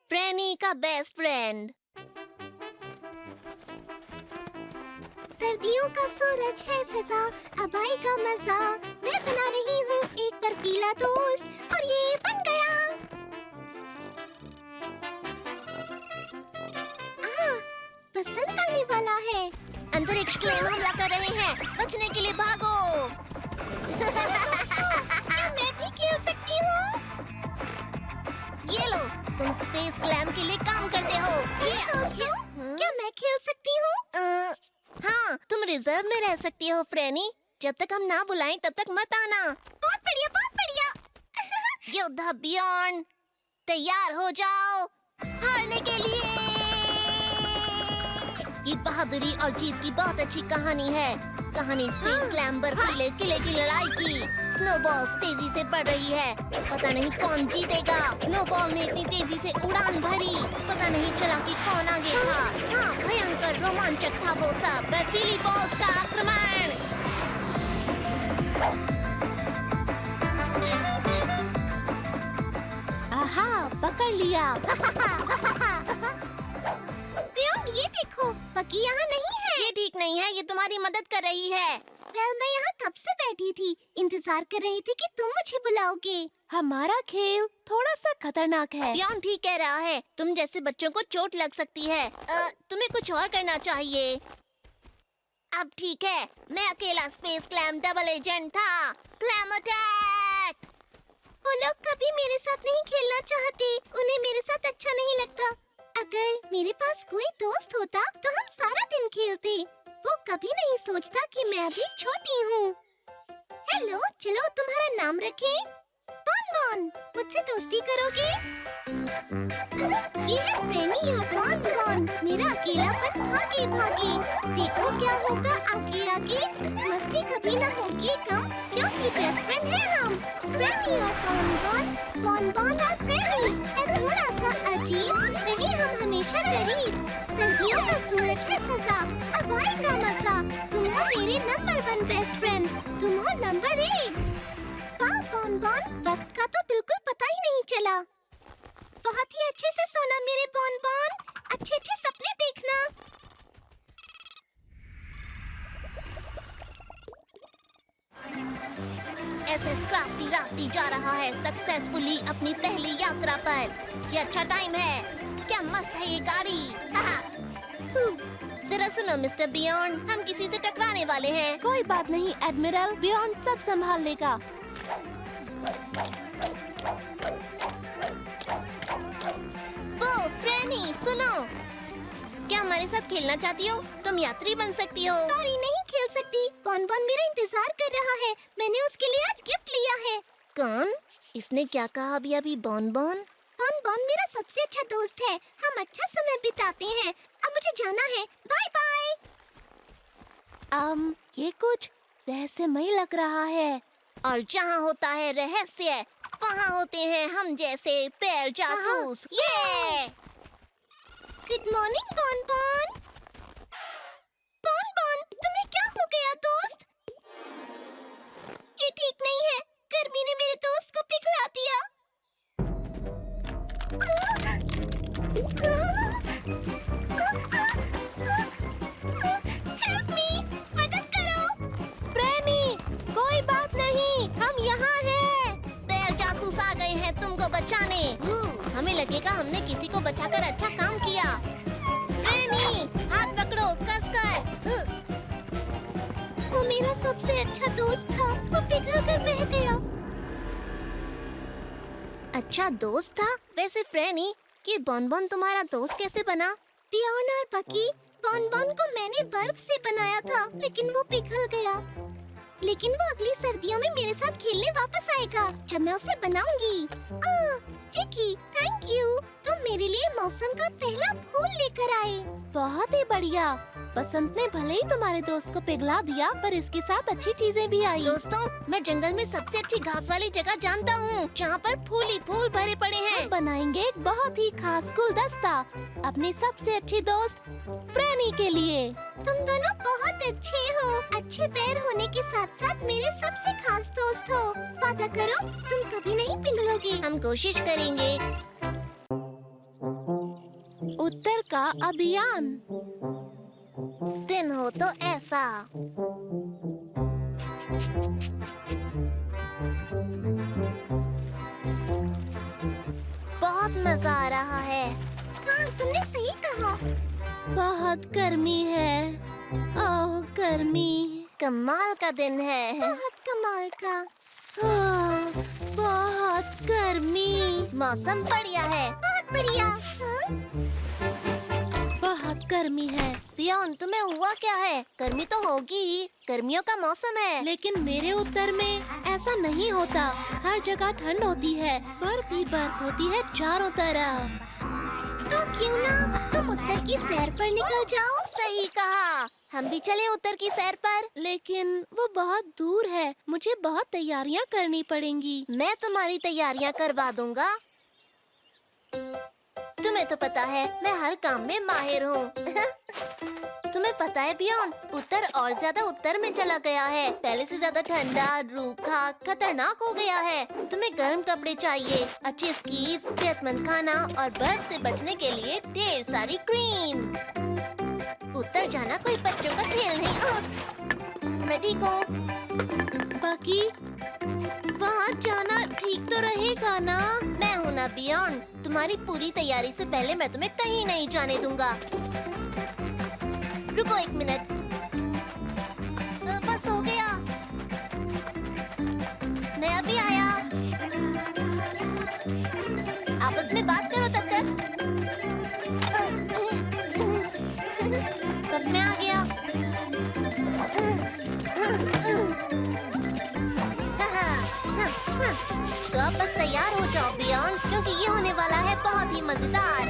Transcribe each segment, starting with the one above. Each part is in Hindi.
फ्रेनी का बेस्ट फ्रेंड। सर्दियों का सूरज है सजा, अब आएगा मजा। मैं बना रही हूँ एक बर्फीला दोस्त और ये बन गया। बसंत आने वाला है। अंतरिक्ष प्लेन हमला कर रहे हैं, बचने के लिए भागो। क्या मैं भी खेल सकती हूँ? ये लो, तुम स्पेस क्लैम के लिए काम करते हो। ये दोस्तों, क्या मैं खेल सकती हूँ? हाँ, तुम रिजर्व में रह सकती हो फ्रेनी। जब तक हम ना बुलाएं तब तक मत आना। बहुत बढ़िया, बहुत बढ़िया। योद्धा बियॉन्ड, तैयार हो जाओ हारने के लिए। ये बहादुरी और जीत की बहुत अच्छी कहानी है। कहानी स्पेस क्लैम बर्फीले किले की लड़ाई की। स्नोबॉल्स तेजी से बढ़ रही है, पता नहीं कौन जीतेगा। स्नोबॉल ने इतनी तेजी से उड़ान भरी, पता नहीं चला कि कौन आगे था। हाँ, भयंकर रोमांचक था वो सब। बर्फीली बॉल्स का आक्रमण। आहा, पकड़ लिया। ये देखो, पकी यहाँ नहीं है। ये ठीक नहीं है, ये तुम्हारी मदद कर रही है। मैं यहाँ कब से बैठी थी, इंतजार कर रही थी कि तुम मुझे बुलाओगे। हमारा खेल थोड़ा सा खतरनाक है। बियॉन्ड ठीक कह रहा है, तुम जैसे बच्चों को चोट लग सकती है। तुम्हें कुछ और करना चाहिए। अब ठीक है, मैं अकेला स्पेस क्लैम डबल एजेंट था। Clam attack. वो लोग कभी मेरे साथ नहीं खेलना चाहते, उन्हें मेरे साथ अच्छा नहीं लगता। अगर मेरे पास कोई दोस्त होता तो हम सारा दिन खेलते। वो कभी नहीं सोचता कि मैं अभी छोटी हूँ। हेलो, चलो तुम्हारा नाम रखें। बॉन, मुझसे दोस्ती करोगे? ये है फ्रेनी और बॉन। मेरा अकेलापन भागे भागे। देखो क्या होगा आगे आगे। मस्ती कभी ना होगी कम, क्योंकि बेस्ट फ्रेंड है हम। फ्रेनी और बॉन और फ्रेनी है थोड़ा सा अजीब, रहे हम हमेशा करीब। सर्दियों का सूरज है सजा, अब आएगा मजा। तुम हो मेरे नंबर 1 बेस्ट फ्रेंड, तुम हो नंबर 1। वाह बॉन, वक्त का तो बिल्कुल पता ही नहीं चला। बहुत ही अच्छे से सोना मेरे बॉन, अच्छे अच्छे सपने देखना। एसएस क्राफ्टी राफ्टी जा रहा है सक्सेसफुली अपनी पहली यात्रा पर। ये अच्छा टाइम है, क्या मस्त है ये गाड़ी। जरा सुनो मिस्टर बियॉन्ड, हम किसी से टकराने वाले हैं। कोई बात नहीं एडमिरल, बियॉन्ड सब संभाल लेगा। वो फ्रेनी, सुनो, क्या हमारे साथ खेलना चाहती हो? तुम यात्री बन सकती हो। सॉरी, नहीं खेल सकती। बॉन मेरा इंतजार कर रहा है, मैंने उसके लिए आज गिफ्ट लिया है। कौन? इसने क्या कहा अभी? बॉन मेरा सबसे अच्छा दोस्त है, हम अच्छा समय बिताते हैं। अब मुझे जाना है, बाय बाय। ये कुछ रहस्यमय लग रहा है। और जहाँ होता है रहस्य, वहाँ होते हैं हम जैसे पैर जासूस। ये गुड मॉर्निंग बॉन, तुम्हें क्या हो गया दोस्त? ये ठीक नहीं है, गर्मी ने मेरे दोस्त को पिघला दिया। हेल्प मी, मदद करो। फ्रेनी, कोई बात नहीं, हम यहाँ हैं। पैर जासूस आ गए हैं तुमको बचाने। हमें लगेगा हमने किसी को बचाकर अच्छा काम किया। फ्रेनी, हाथ पकड़ो कसकर। वो मेरा सबसे अच्छा दोस्त था, वो पिघल कर बह गया। अच्छा दोस्त था? वैसे फ्रेनी, ये बॉन तुम्हारा दोस्त कैसे बना? बियॉन्ड और पकी, बॉन को मैंने बर्फ से बनाया था, लेकिन वो पिघल गया। लेकिन वो अगली सर्दियों में मेरे साथ खेलने वापस आएगा, जब मैं उसे बनाऊंगी। चिकी, थैंक यू, तुम मेरे लिए मौसम का पहला फूल लेकर आए। बहुत ही बढ़िया। बसंत ने भले ही तुम्हारे दोस्त को पिघला दिया, पर इसके साथ अच्छी चीजें भी आई। दोस्तों, मैं जंगल में सबसे अच्छी घास वाली जगह जानता हूँ, जहाँ पर फूल ही फूल भरे पड़े हैं। हम बनाएंगे एक बहुत ही खास गुलदस्ता अपने सबसे अच्छे दोस्त फ्रेनी के लिए। तुम दोनों बहुत अच्छे हो, अच्छे पैर होने के साथ साथ मेरे सबसे खास दोस्त हो। वादा करो तुम कभी नहीं पिघलोगे। हम कोशिश करेंगे। उत्तर का अभियान। दिन हो तो ऐसा। बहुत मजा आ रहा है। हाँ, तुमने सही कहा। बहुत गर्मी है। ओह, गर्मी। कमाल का दिन है। बहुत कमाल का। बहुत गर्मी। मौसम बढ़िया है। बहुत बढ़िया। बहुत गर्मी है। पियोन, तुम्हें हुआ क्या है? गर्मी तो होगी ही, गर्मियों का मौसम है। लेकिन मेरे उत्तर में ऐसा नहीं होता। हर जगह ठंड होती है, बर्फ ही बर्फ होती है चारों तरफ। तो क्यों ना तुम उत्तर की सैर पर निकल जाओ? सही कहा, हम भी चले उत्तर की सैर पर। लेकिन वो बहुत दूर है, मुझे बहुत तैयारियां करनी पड़ेंगी। मैं तुम्हारी तैयारियां करवा दूंगा। तुम्हें तो पता है मैं हर काम में माहिर हूँ। तुम्हें पता है पियोन, उत्तर और ज्यादा उत्तर में चला गया है। पहले से ज्यादा ठंडा, रूखा, खतरनाक हो गया है। तुम्हें गर्म कपड़े चाहिए, अच्छे स्कीज, सेहतमंद खाना और बर्फ से बचने के लिए ढेर सारी क्रीम। उत्तर जाना कोई बच्चों का खेल नहीं। मैं ठीक हूँ। बाकी वहाँ जाना ठीक तो रहेगा ना? मैं हूँ ना पियोन। तुम्हारी पूरी तैयारी से पहले मैं तुम्हें कहीं नहीं जाने दूंगा। रुको 1 मिनट। बस हो गया, मैं अभी आया। आपस में बात करो तब तक। बस मैं आ गया। तो अब बस तैयार हो जाओ पियोन, क्योंकि ये होने वाला है बहुत ही मजेदार।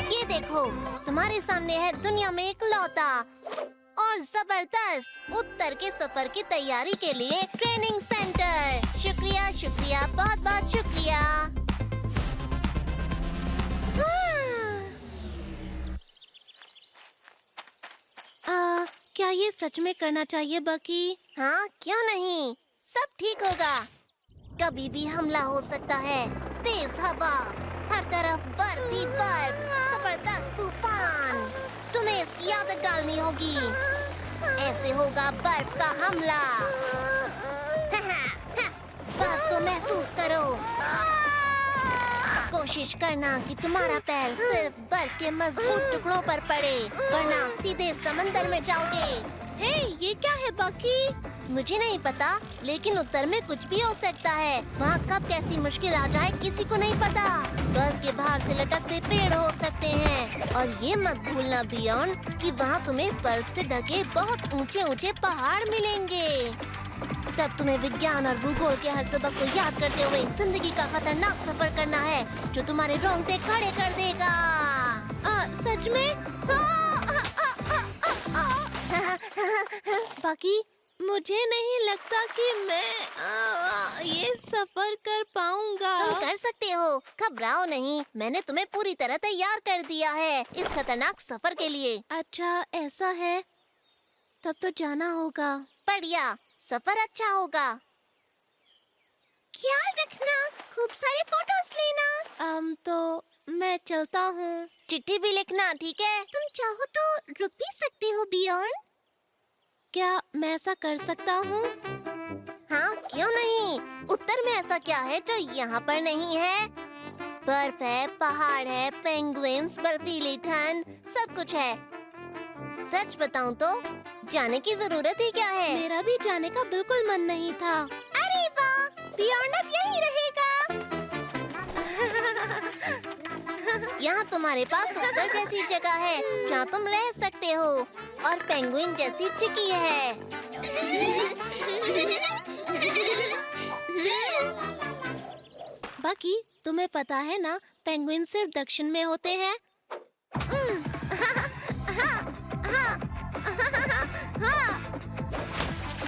ये देखो, तुम्हारे सामने है दुनिया में इकलौता और जबरदस्त उत्तर के सफर की तैयारी के लिए ट्रेनिंग सेंटर। शुक्रिया शुक्रिया, बहुत बहुत शुक्रिया। क्या ये सच में करना चाहिए बकी? हाँ, क्यों नहीं, सब ठीक होगा। कभी भी हमला हो सकता है। तेज हवा, हर तरफ बर्फ ही बर्फ, जबरदस्त तूफान। तुम्हें इसकी आदत डालनी होगी। ऐसे होगा बर्फ का हमला। बर्फ को महसूस करो। कोशिश करना कि तुम्हारा पैर सिर्फ बर्फ के मजबूत टुकड़ों पर पड़े, वरना सीधे समंदर में जाओगे। हे, ये क्या है बकी? मुझे नहीं पता, लेकिन उत्तर में कुछ भी हो सकता है। वहाँ कब कैसी मुश्किल आ जाए किसी को नहीं पता। बर्फ के बाहर से लटकते पेड़ हो सकते हैं, और ये मत भूलना पियोन कि वहाँ तुम्हें बर्फ से ढके बहुत ऊंचे ऊंचे पहाड़ मिलेंगे। तब तुम्हें विज्ञान और भूगोल के हर सबक को याद करते हुए जिंदगी का खतरनाक सफर करना है, जो तुम्हारे रोंगटे खड़े कर देगा। सच में? बाकी मुझे नहीं लगता कि मैं ये सफर कर पाऊंगा। तुम कर सकते हो, घबराओ नहीं। मैंने तुम्हें पूरी तरह तैयार कर दिया है इस खतरनाक सफर के लिए। अच्छा, ऐसा है, तब तो जाना होगा। बढ़िया, सफर अच्छा होगा। ख्याल रखना, खूब सारे फोटोज लेना। तो मैं चलता हूँ। चिट्ठी भी लिखना, ठीक है? तुम चाहो तो रुक भी सकते हो बियॉन। क्या मैं ऐसा कर सकता हूँ? हाँ, क्यों नहीं। उत्तर में ऐसा क्या है जो यहाँ पर नहीं है? बर्फ है, पहाड़ है, पेंगुइन्स, बर्फीली ठंड, सब कुछ है। सच बताऊं तो जाने की जरूरत ही क्या है? मेरा भी जाने का बिल्कुल मन नहीं था। अरे वाह, बियॉन अब यहीं रहेगा। यहाँ तुम्हारे पास उत्तर जैसी जगह है जहाँ तुम रह सकते हो, और पेंगुइन जैसी चिकी है। बाकी तुम्हें पता है ना, पेंगुइन सिर्फ दक्षिण में होते हैं।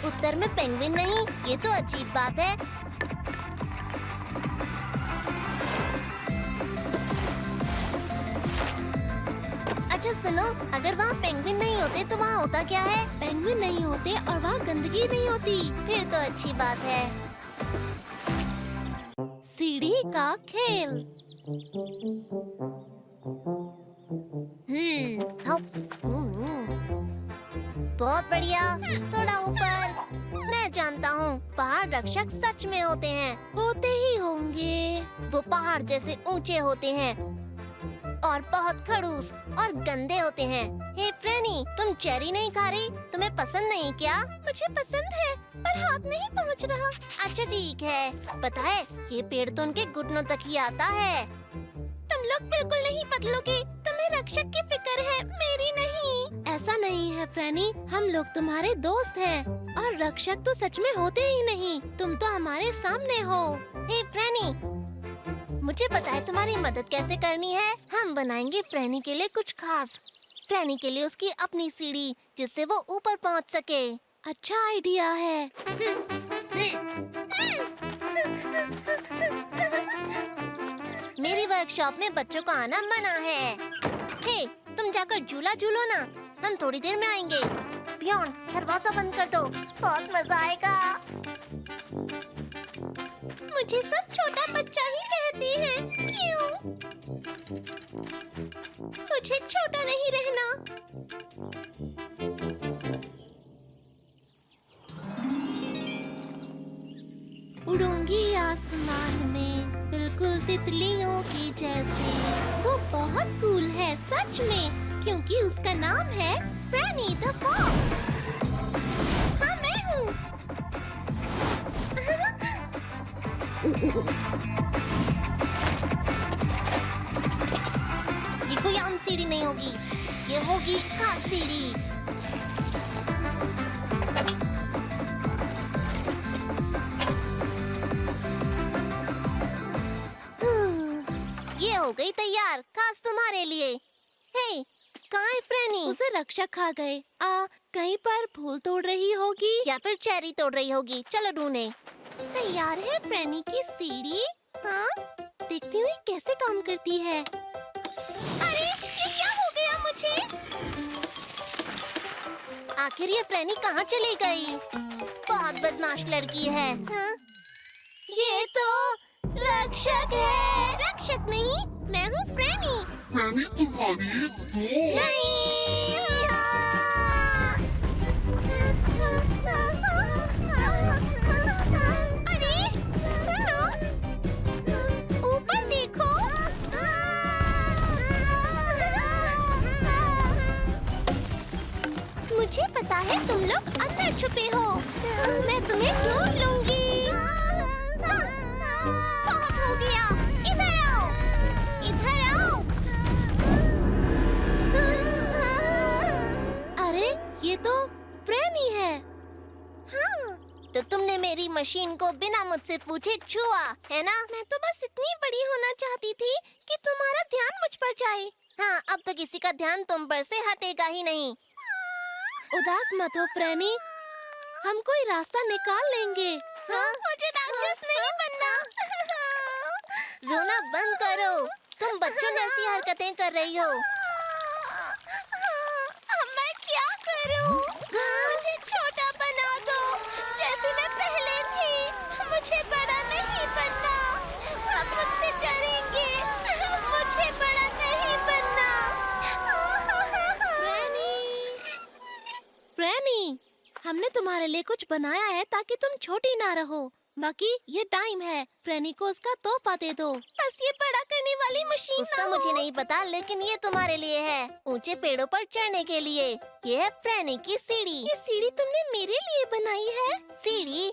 उत्तर में पेंगुइन नहीं, ये तो अजीब बात है। अच्छा सुनो, अगर वहाँ पेंगुइन नहीं होते तो वहाँ होता क्या है? पेंगुइन नहीं होते और वहाँ गंदगी नहीं होती, फिर तो अच्छी बात है। सीढ़ी का खेल। बहुत बढ़िया, थोड़ा ऊपर। मैं जानता हूँ पहाड़ रक्षक सच में होते हैं। होते ही होंगे। वो पहाड़ जैसे ऊंचे होते हैं और बहुत खड़ूस और गंदे होते हैं। हे फ्रेनी, तुम चेरी नहीं खा रही? तुम्हें पसंद नहीं क्या? मुझे पसंद है, पर हाथ नहीं पहुँच रहा। अच्छा ठीक है, पता है ये पेड़ तो उनके घुटनों तक ही आता है। तुम लोग बिल्कुल नहीं बदलोगे। तुम्हें रक्षक की फिक्र है, मेरी नहीं। ऐसा नहीं है फ्रेनी, हम लोग तुम्हारे दोस्त हैं और रक्षक तो सच में होते ही नहीं। तुम तो हमारे सामने हो। हे फ्रेनी, मुझे पता है तुम्हारी मदद कैसे करनी है। हम बनाएंगे फ्रेनी के लिए कुछ खास। फ्रेनी के लिए उसकी अपनी सीढ़ी, जिससे वो ऊपर पहुंच सके। अच्छा आइडिया है। मेरी वर्कशॉप में बच्चों को आना मना है। हे, तुम जाकर झूला झूलो ना, हम थोड़ी देर में आएंगे। बियॉन्ड, दरवाजा बंद कर दो, बहुत मजा आएगा। मुझे सब छोटा बच्चा ही कहते हैं, क्यों? मुझे छोटा नहीं रहना। उड़ूंगी आसमान में बिल्कुल तितलियों की जैसे। वो बहुत कूल है सच में, क्योंकि उसका नाम है फ्रेनी द फॉक्स। हाँ मैं हूँ। ये कोई आम सीढ़ी नहीं होगी, ये होगी खास सीढ़ी। ये हो गई तैयार, खास तुम्हारे लिए। हे, कहाँ है फ्रेनी? उसे रक्षक खा गए। कहीं पर फूल तोड़ रही होगी या फिर चेरी तोड़ रही होगी। चलो ढूंढे। तैयार है फ्रेनी की सीढ़ी। हाँ, देखती हुई कैसे काम करती है। अरे, ये क्या हो गया मुझे? आखिर ये फ्रेनी कहाँ चली गई? बहुत बदमाश लड़की है। हाँ? ये तो रक्षक है। रक्षक नहीं, मैं हूँ फ्रेनी। फ्रेनी तुम्हारी दोस्त। नहीं। अरे सुनो, ऊपर देखो। मुझे पता है तुम लोग अंदर छुपे हो। मैं तुम्हें ढूंढ लूंगी। बहुत हो गया, इधर आओ, इधर आओ। अरे ये तो फ्रेनी है। हाँ, तो तुमने मेरी मशीन को बिना मुझसे पूछे छुआ, है ना? मैं तो बस इतनी बड़ी होना चाहती थी कि तुम्हारा ध्यान मुझ पर जाए। हाँ, अब तो किसी का ध्यान तुम पर से हटेगा ही नहीं। उदास मत हो फ्रेनी, हम कोई रास्ता निकाल लेंगे। हाँ? मुझे राक्षस नहीं बनना। रोना बंद करो, तुम बच्चों जैसी हरकतें कर रही हो। अब मैं क्या करूं? मुझे छोटा बना दो, जैसे मैं पहले थी। मुझे बड़ा नहीं बनना, सब मुझसे डरेंगे। मुझे बड़ा नहीं बनना। फ्रेनी, हमने तुम्हारे लिए कुछ बनाया है ताकि तुम छोटी ना रहो। बाकी ये टाइम है, फ्रेनी को उसका तोहफा दे दो। बस ये बड़ा करने वाली मशीन उसका मुझे नहीं पता, लेकिन ये तुम्हारे लिए है, ऊंचे पेड़ों पर चढ़ने के लिए। ये है फ्रेनी की सीढ़ी। ये सीढ़ी तुमने मेरे लिए बनाई है? सीढ़ी?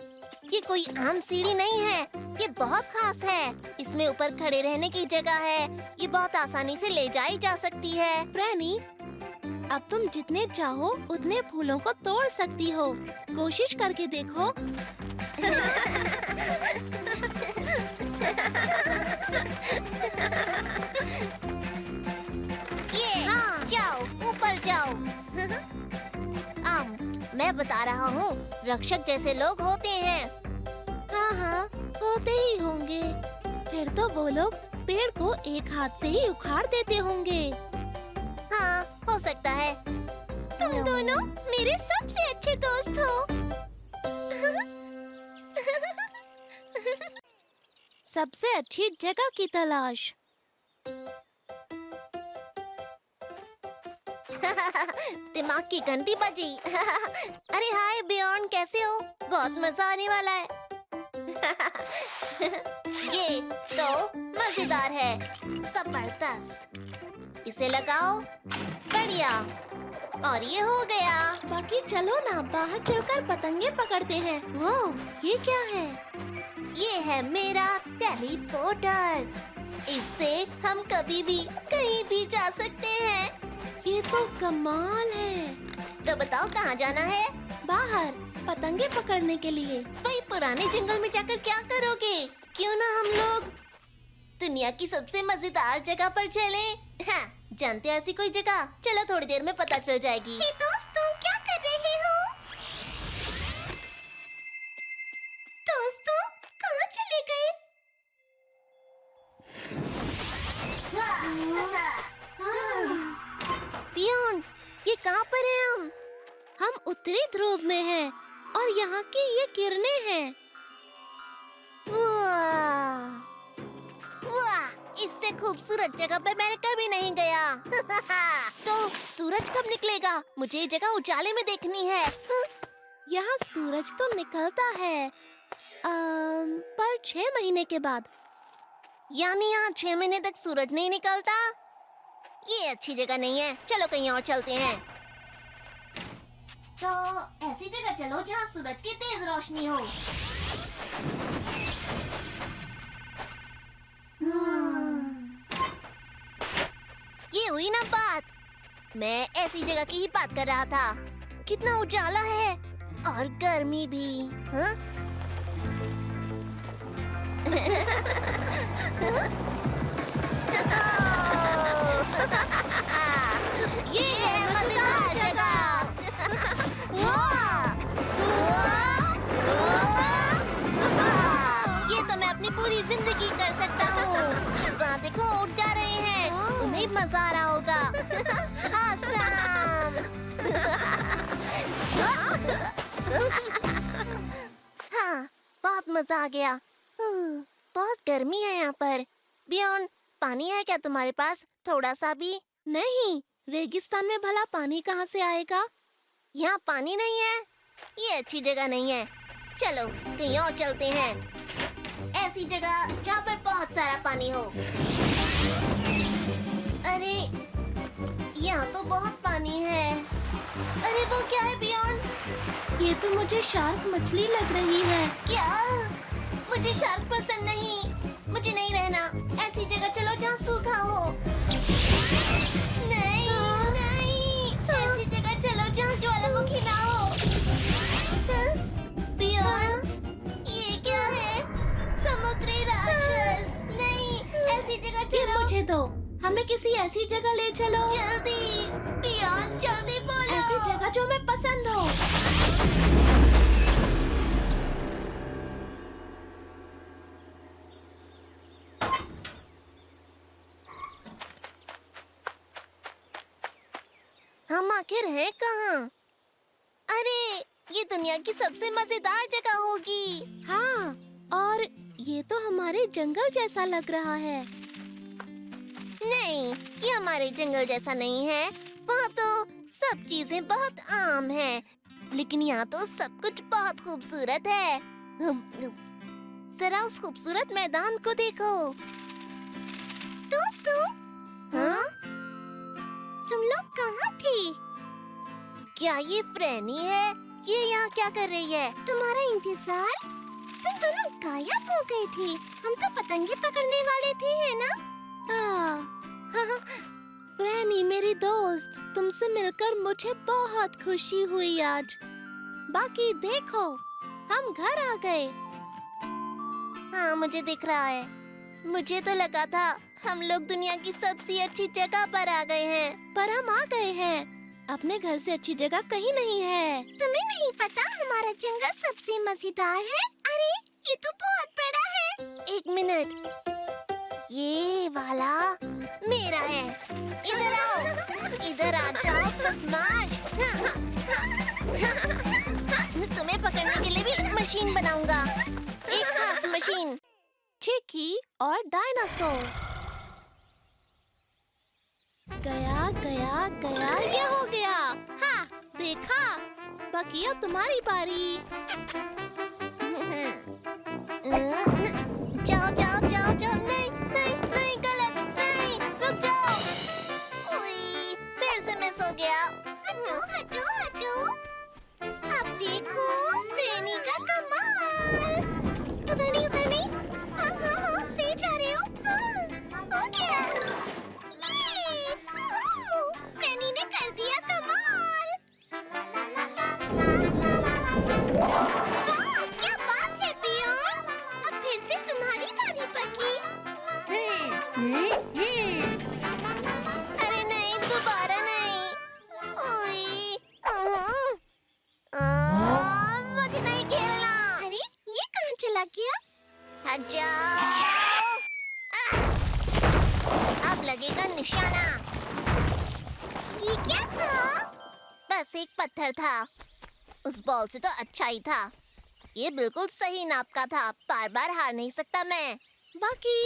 ये कोई आम सीढ़ी नहीं है, ये बहुत खास है। इसमें ऊपर खड़े रहने की जगह है। ये बहुत आसानी से ले जाई जा सकती है। फ्रेनी, अब तुम जितने चाहो उतने फूलों को तोड़ सकती हो। कोशिश करके देखो। ये, हाँ, जाओ, ऊपर जाओ। मैं बता रहा हूँ, रक्षक जैसे लोग होते हैं। हाँ हाँ, होते ही होंगे। फिर तो वो लोग पेड़ को एक हाथ से ही उखाड़ देते होंगे। हाँ, हो सकता है। तुम दोनों मेरे सबसे अच्छे दोस्त हो। सबसे अच्छी जगह की तलाश। दिमाग की घंटी बजी। अरे हाय बियॉन्ड, कैसे हो? बहुत मजा आने वाला है। ये तो मजेदार है, जबरदस्त। इसे लगाओ, बढ़िया। और ये हो गया। बाकी चलो ना, बाहर चलकर पतंगे पकड़ते हैं। वाह, ये क्या है? ये है मेरा टेलीपोर्टर। इससे हम कभी भी कहीं भी जा सकते हैं। ये तो कमाल है। तो बताओ कहाँ जाना है? बाहर पतंगे पकड़ने के लिए। वही पुराने जंगल में जाकर क्या करोगे? क्यों ना हम लोग दुनिया की सबसे मजेदार जगह पर चलें? हाँ, जानते हैं ऐसी कोई जगह? चलो थोड़ी देर में पता चल जाएगी। दोस्तों, क्या कर रहे हो? दोस्तों, कहाँ चले गए? पियोन, ये कहाँ पर हैं हम? हम उत्तरी ध्रुव में हैं और यहाँ की ये किरणें हैं। वाह, वाह, इससे खूबसूरत जगह पर मैंने कभी नहीं गया। तो सूरज कब निकलेगा? मुझे ये जगह उजाले में देखनी है। यहाँ सूरज तो निकलता है पर 6 महीने के बाद। यानी यहाँ 6 महीने तक सूरज नहीं निकलता? ये अच्छी जगह नहीं है, चलो कहीं और चलते हैं। तो ऐसी जगह चलो जहाँ सूरज की तेज रोशनी हो। ये हुई ना बात। मैं ऐसी जगह की ही बात कर रहा था। कितना उजाला है और गर्मी भी। हाँ? ये है मजेदार जगह। ये तो मैं अपनी पूरी जिंदगी कर सकता हूँ। वहाँ देखो, उड़ जा रहे हैं। उन्हें मजा आ रहा होगा। आसाम। हाँ, बहुत मजा आ गया। बहुत गर्मी है यहाँ पर। बियॉन्ड, पानी है क्या तुम्हारे पास? थोड़ा सा भी? नहीं, रेगिस्तान में भला पानी कहाँ से आएगा? यहाँ पानी नहीं है। ये अच्छी जगह नहीं है। चलो कहीं और चलते हैं, ऐसी जगह जहाँ पर बहुत सारा पानी हो। अरे यहाँ तो बहुत पानी है। अरे वो क्या है बियॉन्ड? ये तो मुझे शार्क मछली लग रही है। क्या? मुझे शार्क पसंद नहीं। मुझे नहीं रहना। ऐसी जगह चलो जहाँ सूखा हो। नहीं, नहीं, ऐसी जगह चलो जहाँ ज्वालामुखी ना हो। बियॉन्ड, ये क्या है? समुद्री राक्षस। नहीं, ऐसी जगह चलो। मुझे दो, हमें किसी ऐसी जगह ले चलो। जल्दी बियॉन्ड, जल्दी बोलो। ऐसी जगह जो मैं पसंद हो। हम आखिर हैं कहाँ? अरे, ये दुनिया की सबसे मजेदार जगह होगी। हाँ, और ये तो हमारे जंगल जैसा लग रहा है। नहीं, ये हमारे जंगल जैसा नहीं है। वहाँ तो सब चीजें बहुत आम हैं, लेकिन यहाँ तो सब कुछ बहुत खूबसूरत है। जरा उस खूबसूरत मैदान को देखो। दोस्तों, हाँ? तुम लोग कहाँ थी? क्या ये फ्रैनी है? ये यहाँ क्या कर रही है? तुम्हारा इंतजार? तुम दोनों गायब हो गई थी। हम तो पतंगे पकड़ने वाले थे, है ना? फ्रैनी मेरी दोस्त, तुमसे मिलकर मुझे बहुत खुशी हुई आज। बाकी देखो, हम घर आ गए। हाँ, मुझे दिख रहा है। मुझे तो लगा था हम लोग दुनिया की सबसे अच्छी जगह पर आ गए हैं, पर हम आ गए हैं। अपने घर से अच्छी जगह कहीं नहीं है। तुम्हें नहीं पता हमारा जंगल सबसे मजेदार है? अरे ये तो बहुत बड़ा है। 1 मिनट, ये वाला मेरा है। इधर आओ, इधर आ जाओ बदमाश। तुम्हें पकड़ने के लिए भी मशीन बनाऊंगा, एक खास मशीन। चिकी और डायनासोर। गया गया गया, ये हो गया। हाँ, देखा? बकिया तुम्हारी बारी। जाओ जाओ जाओ जाओ, नहीं नहीं नहीं, गलत, नहीं, रुक जाओ। उई, फिर से मिस हो गया। हटो हटो हटो। अब देखो फ्रेनी का कमाल। उधर नहीं। हाँ हाँ हाँ, सही जा रहे हो। हाँ, हो गया। ये, वूहू, फ्रेनी ने कर दिया कमाल। वाह, क्या बात है पियोन। अब फिर से तुम्हारी बारी पकी। अरे नहीं, दोबारा नहीं। ओए, मुझे नहीं खेलना। अरे ये कहाँ चला गया? हट जाओ। अब लगेगा निशाना। ये क्या था? बस एक पत्थर था। उस बॉल से तो अच्छा ही था। ये बिल्कुल सही नाप का था। बार बार हार नहीं सकता मैं। बाकी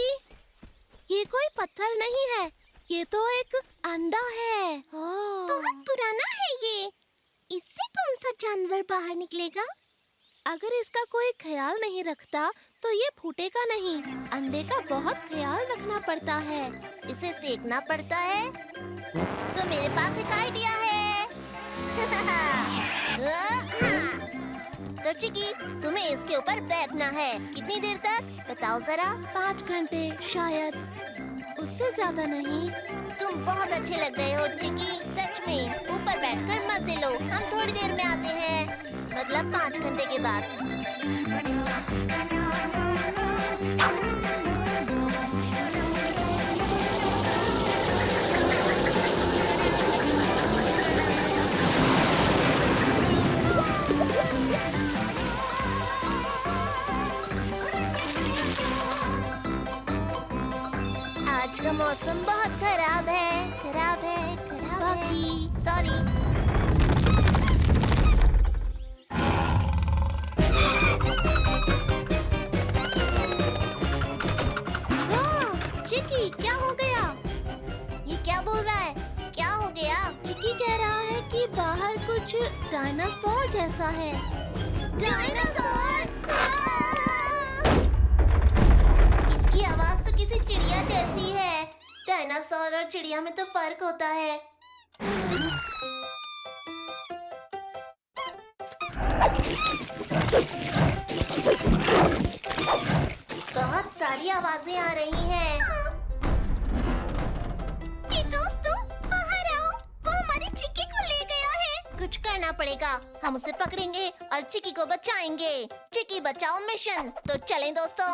ये कोई पत्थर नहीं है, ये तो एक अंडा है। बहुत पुराना है ये। इससे कौन सा जानवर बाहर निकलेगा? अगर इसका कोई ख्याल नहीं रखता तो ये फूटेगा नहीं। अंडे का बहुत ख्याल रखना पड़ता है। इसे सेकना पड़ता है। तो मेरे पास एक आइडिया है। तो चिकी, तुम्हें इसके ऊपर बैठना है। कितनी देर तक बताओ जरा? 5 घंटे शायद, उससे ज्यादा नहीं। तुम बहुत अच्छे लग रहे हो चिकी, सच में। ऊपर बैठकर मजे लो। हम थोड़ी देर में आते हैं, मतलब 5 घंटे के बाद। आज का मौसम बहुत खराब है। सॉरी। चिकी, क्या हो गया? ये क्या बोल रहा है? क्या हो गया? चिकी कह रहा है कि बाहर कुछ डायनासोर जैसा है। डायनासोर? इसकी आवाज तो किसी चिड़िया जैसी है। डायनासोर और चिड़िया में तो फर्क होता है। बहुत सारी आवाजें आ रही हैं। दोस्तों, बाहर आओ। वो हमारी चिक्की को ले गया है। कुछ करना पड़ेगा। हम उसे पकड़ेंगे और चिक्की को बचाएंगे। चिक्की बचाओ मिशन। तो चलें दोस्तों।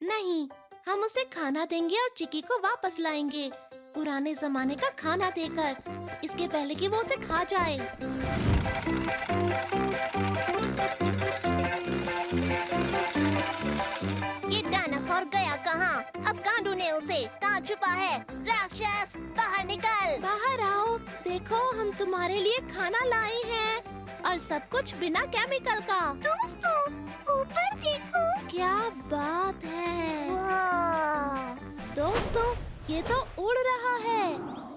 नहीं, हम उसे खाना देंगे और चिक्की को वापस लाएंगे, पुराने जमाने का खाना देकर, इसके पहले कि वो उसे खा जाए। ये डायनासोर गया कहाँ? अब कहाँ ढूंढे उसे? कहाँ छुपा है? राक्षस, बाहर निकल। बाहर आओ, देखो हम तुम्हारे लिए खाना लाए हैं और सब कुछ बिना केमिकल का। दोस्तों, ऊपर देखो। क्या बात है। वाह। दोस्तों, ये तो उड़ रहा है।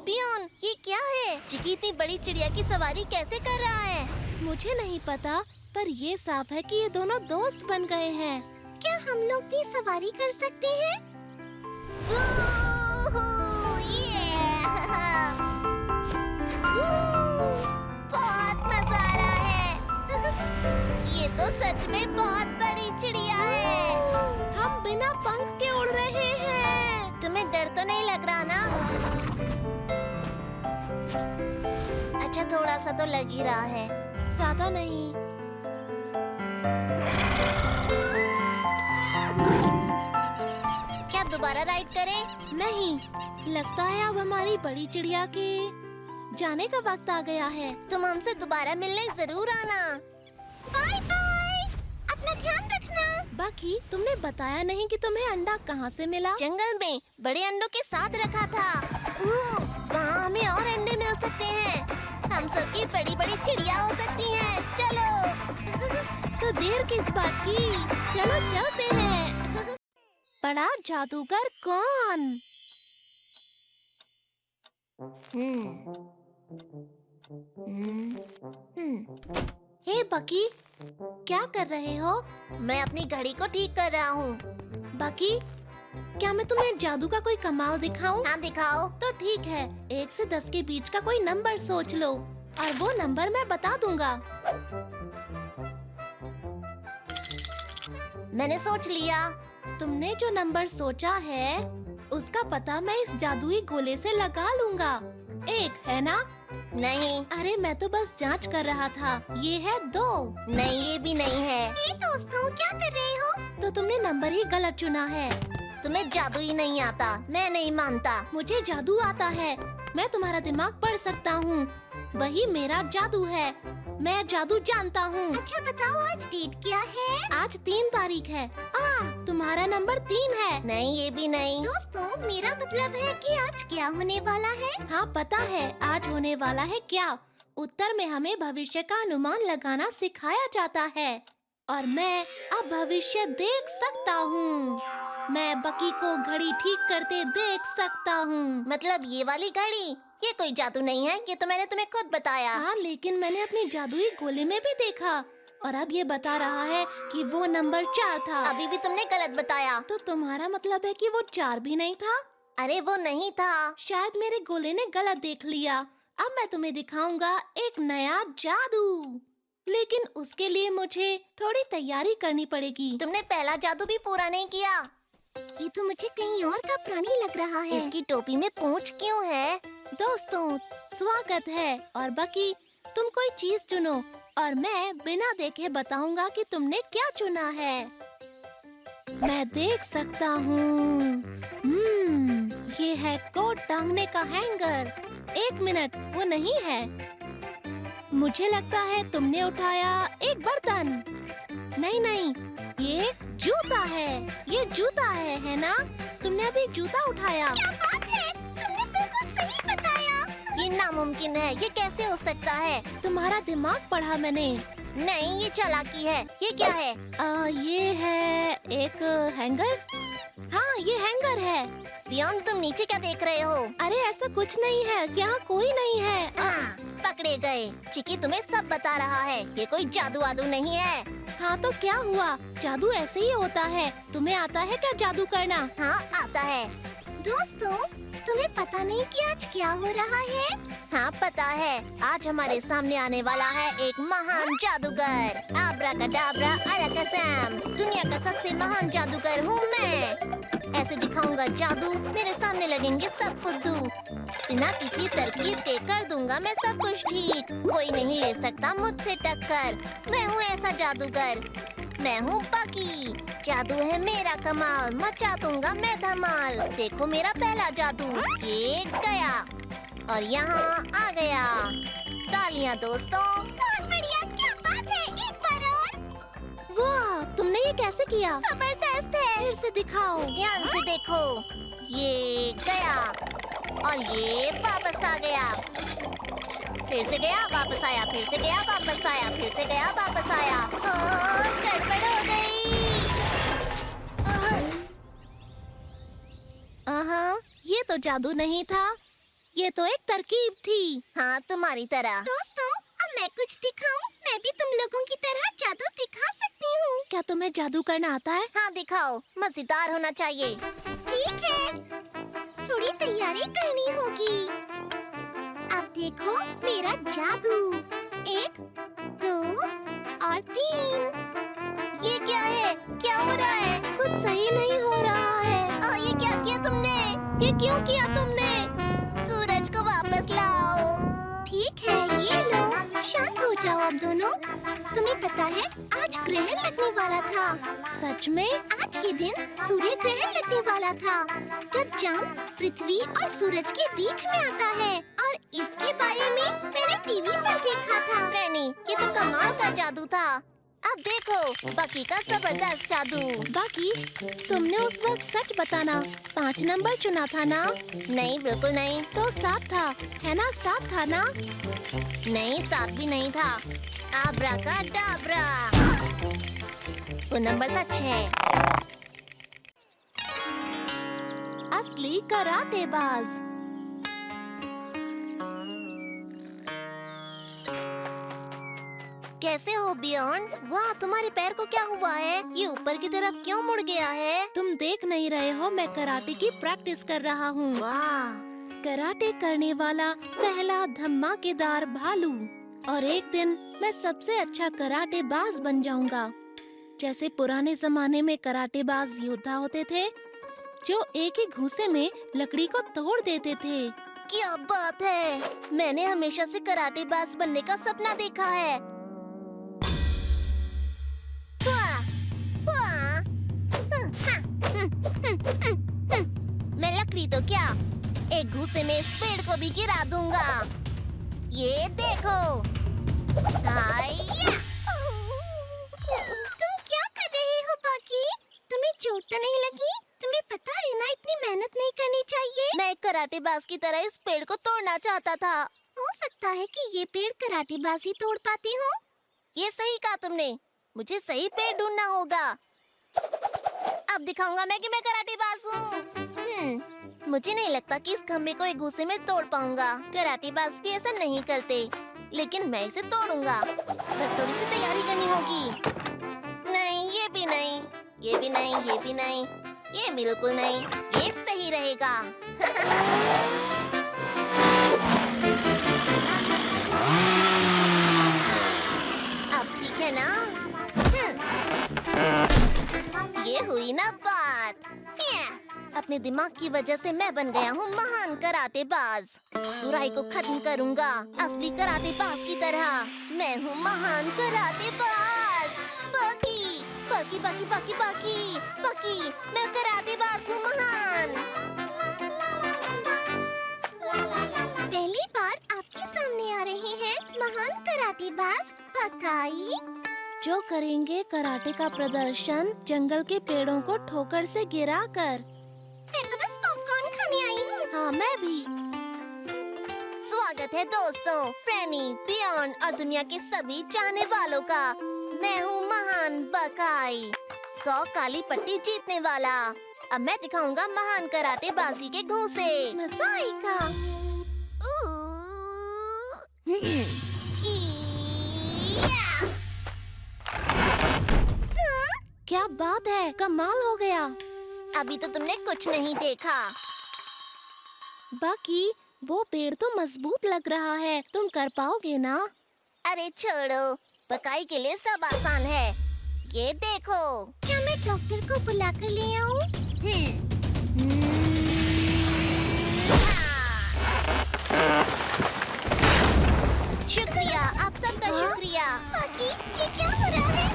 पियोन, ये क्या है? चिकी इतनी बड़ी चिड़िया की सवारी कैसे कर रहा है? मुझे नहीं पता, पर ये साफ है कि ये दोनों दोस्त बन गए हैं। क्या हम लोग भी सवारी कर सकते हैं? बहुत मजा आ रहा है। ये तो सच में बहुत बड़ी चिड़िया है। हम बिना पंख के उड़ रहे हैं। तुम्हें डर तो नहीं लग रहा ना? अच्छा, थोड़ा सा तो लग ही रहा है, ज्यादा नहीं। क्या दोबारा राइड करें? नहीं, लगता है अब हमारी बड़ी चिड़िया के जाने का वक्त आ गया है। तुम हमसे दोबारा मिलने जरूर आना। बाय बाय, अपना ध्यान रखना। बाकी तुमने बताया नहीं कि तुम्हें अंडा कहाँ से मिला? जंगल में बड़े अंडों के साथ रखा था। वहाँ हमें और अंडे मिल सकते हैं। हम सबकी बड़ी बड़ी चिड़िया हो सकती हैं। चलो। तो देर किस बात की? चलो चलते हैं। बड़ा जादूगर कौन? हे बकी, क्या कर रहे हो? मैं अपनी घड़ी को ठीक कर रहा हूँ। बकी, क्या मैं तुम्हें जादू का कोई कमाल दिखाऊं? हाँ दिखाओ। तो ठीक है, 1 से 10 के बीच का कोई नंबर सोच लो और वो नंबर मैं बता दूंगा। मैंने सोच लिया। तुमने जो नंबर सोचा है उसका पता मैं इस जादुई गोले से लगा लूंगा। 1 है ना? नहीं। अरे मैं तो बस जांच कर रहा था। ये है 2। नहीं, ये भी नहीं है। दोस्तों, क्या कर रहे हो? तो तुमने नंबर ही गलत चुना है। तुम्हें जादू ही नहीं आता। मैं नहीं मानता। मुझे जादू आता है। मैं तुम्हारा दिमाग पढ़ सकता हूँ। वही मेरा जादू है। मैं जादू जानता हूँ। अच्छा बताओ, आज डेट क्या है? आज 3 तारीख है। तुम्हारा नंबर 3 है। नहीं, ये भी नहीं। दोस्तों, मेरा मतलब है कि आज क्या होने वाला है? हाँ पता है, आज होने वाला है क्या। उत्तर में हमें भविष्य का अनुमान लगाना सिखाया जाता है और मैं अब भविष्य देख सकता हूँ। मैं बकी को घड़ी ठीक करते देख सकता हूँ। मतलब ये वाली घड़ी? ये कोई जादू नहीं है, ये तो मैंने तुम्हें खुद बताया। हाँ, लेकिन मैंने अपनी जादुई गोले में भी देखा और अब ये बता रहा है कि वो नंबर 4 था। अभी भी तुमने गलत बताया। तो तुम्हारा मतलब है कि वो 4 भी नहीं था? अरे वो नहीं था। शायद मेरे गोले ने गलत देख लिया। अब मैं तुम्हें दिखाऊंगा एक नया जादू, लेकिन उसके लिए मुझे थोड़ी तैयारी करनी पड़ेगी। तुमने पहला जादू भी पूरा नहीं किया। ये तो मुझे कहीं और का प्राणी लग रहा है। इसकी टोपी में पूंछ क्यों है? दोस्तों, स्वागत है। और बकी, तुम कोई चीज चुनो और मैं बिना देखे बताऊंगा कि तुमने क्या चुना है। मैं देख सकता हूँ। ये है कोट टांगने का हैंगर। 1 मिनट, वो नहीं है। मुझे लगता है तुमने उठाया एक बर्तन। नहीं, ये जूता है। ये जूता है ना? तुमने अभी जूता उठाया। क्या बात है? तुमने बिल्कुल सही बताया। ये नामुमकिन है। ये कैसे हो सकता है? तुम्हारा दिमाग पढ़ा मैंने। नहीं, ये चालाकी है। ये क्या है? ये है एक हैंगर। हाँ, ये हैंगर है। पियोन, तुम नीचे क्या देख रहे हो? अरे ऐसा कुछ नहीं है, यहाँ कोई नहीं है। पकड़े गए। चिकी तुम्हें सब बता रहा है। ये कोई जादू वादू नहीं है। हाँ तो क्या हुआ? जादू ऐसे ही होता है। तुम्हें आता है क्या जादू करना? हाँ आता है। दोस्तों, तुम्हें पता नहीं कि आज क्या हो रहा है? हाँ पता है। आज हमारे सामने आने वाला है एक महान जादूगर। आब्राकाडाब्रा अलाकासैम। दुनिया का सबसे महान जादूगर हूँ मैं। ऐसे दिखाऊंगा जादू, मेरे सामने लगेंगे सब फुद्दू। बिना किसी तरकीब के कर दूंगा मैं सब कुछ ठीक। कोई नहीं ले सकता मुझसे टक्कर। मैं हूँ ऐसा जादूगर। मैं हूँ बकी। जादू है मेरा कमाल। मचा दूंगा मैं धमाल। देखो मेरा पहला जादू। ये गया और यहाँ आ गया। तालियां दोस्तों। बहुत बढ़िया, क्या बात है। एक बार और। वाह, तुमने ये कैसे किया? जबरदस्त है। फिर से दिखाओ। ध्यान से देखो। ये गया और ये वापस आ गया। फिर से गया, वापस आया। फिर से गया, वापस आया। फिर से गया, वापस आया। गड़बड़ हो गई। ये तो जादू नहीं था, ये तो एक तरकीब थी। हाँ, तुम्हारी तरह। दोस्तों, अब मैं कुछ दिखाऊं? मैं भी तुम लोगों की तरह जादू दिखा सकती हूँ। क्या तुम्हें जादू करना आता है? हाँ दिखाओ। मजेदार होना चाहिए। ठीक है, थोड़ी तैयारी करनी होगी। अब देखो मेरा जादू। 1, 2 और 3। ये क्या है? क्या हो रहा है? कुछ सही नहीं हो रहा है। ये क्या किया तुमने? ये क्यों किया तुमने? सूरज को वापस लाओ। ठीक है, ये लो। शांत हो जाओ अब दोनों। तुम्हें पता है आज ग्रहण लगने वाला था। सच में? आज के दिन सूर्य ग्रहण लगने वाला था, जब चांद पृथ्वी और सूरज के बीच में आता है। और इसके बारे में मैंने टीवी पर देखा था। रैनी, ये तो कमाल का जादू था। अब देखो बकी का जबरदस्त जादू। बकी, तुमने उस वक्त सच बताना 5 नंबर चुना था ना? नहीं, बिल्कुल नहीं। तो 7 था, है ना? 7 था ना? नहीं, 7 भी नहीं था। आब्राकाडाब्रा। वो नंबर था 6। असली कराटेबाज। कैसे हो बियॉन्ड? वाह, तुम्हारे पैर को क्या हुआ है? ये ऊपर की तरफ क्यों मुड़ गया है? तुम देख नहीं रहे हो, मैं कराटे की प्रैक्टिस कर रहा हूँ। वाह, कराटे करने वाला पहला धमाकेदार भालू। और एक दिन मैं सबसे अच्छा कराटेबाज बन जाऊंगा, जैसे पुराने जमाने में कराटेबाज योद्धा होते थे, जो एक ही घूंसे में लकड़ी को तोड़ देते थे। क्या बात है! मैंने हमेशा से कराटेबाज बनने का सपना देखा है। वाह, वाह, मैं लकड़ी तो क्या, एक घूंसे में इस पेड़ को भी गिरा दूंगा। ये देखो। हाया! तुम क्या कर रहे हो बाकी? तुम्हें चोट तो नहीं लगी? तुम्हें पता है ना, इतनी मेहनत नहीं करनी चाहिए। मैं कराटेबाज की तरह इस पेड़ को तोड़ना चाहता था। हो सकता है कि ये पेड़ कराटेबाज ही तोड़ पाती हो। ये सही कहा तुमने, मुझे सही पेड़ ढूंढना होगा। अब दिखाऊंगा मैं कि मैं कराटेबाज हूँ। मुझे नहीं लगता कि इस खम्भे को एक घूंसे में तोड़ पाऊंगा। कराटेबाज भी ऐसा नहीं करते, लेकिन मैं इसे तोड़ूंगा। बस थोड़ी सी तैयारी करनी होगी। नहीं, ये भी नहीं, ये भी नहीं, ये भी नहीं, ये बिल्कुल नहीं, ये सही रहेगा। अब ठीक है ना? ये हुई ना बात। अपने दिमाग की वजह से मैं बन गया हूँ महान कराटेबाज। बुराई को खत्म करूँगा, असली कराटेबाज की तरह। मैं हूँ महान कराटेबाज। बाकी बाकी बाकी बाकी बाकी बाकी मैं कराटेबाज हूँ महान। पहली बार आपके सामने आ रहे हैं महान कराटेबाज बकाई, जो करेंगे कराटे का प्रदर्शन जंगल के पेड़ों को ठोकर से गिराकर। मैं तो बस पॉपकॉर्न खाने आई हूँ। हाँ, मैं भी। स्वागत है दोस्तों, फ्रेनी, बियॉन्ड और दुनिया के सभी चाहने वालों का। मैं हूँ महान बकाई, 100 काली पट्टी जीतने वाला। अब मैं दिखाऊंगा महान कराटेबाजी के घूंसे। मजा आएगा। क्या बात है, कमाल हो गया। अभी तो तुमने कुछ नहीं देखा। बाकी वो पेड़ तो मजबूत लग रहा है, तुम कर पाओगे ना? अरे छोड़ो, बकाई के लिए सब आसान है। ये देखो। क्या मैं डॉक्टर को बुला कर ले आऊं? शुक्रिया, आप सबका शुक्रिया। बाकी ये क्या हो रहा है?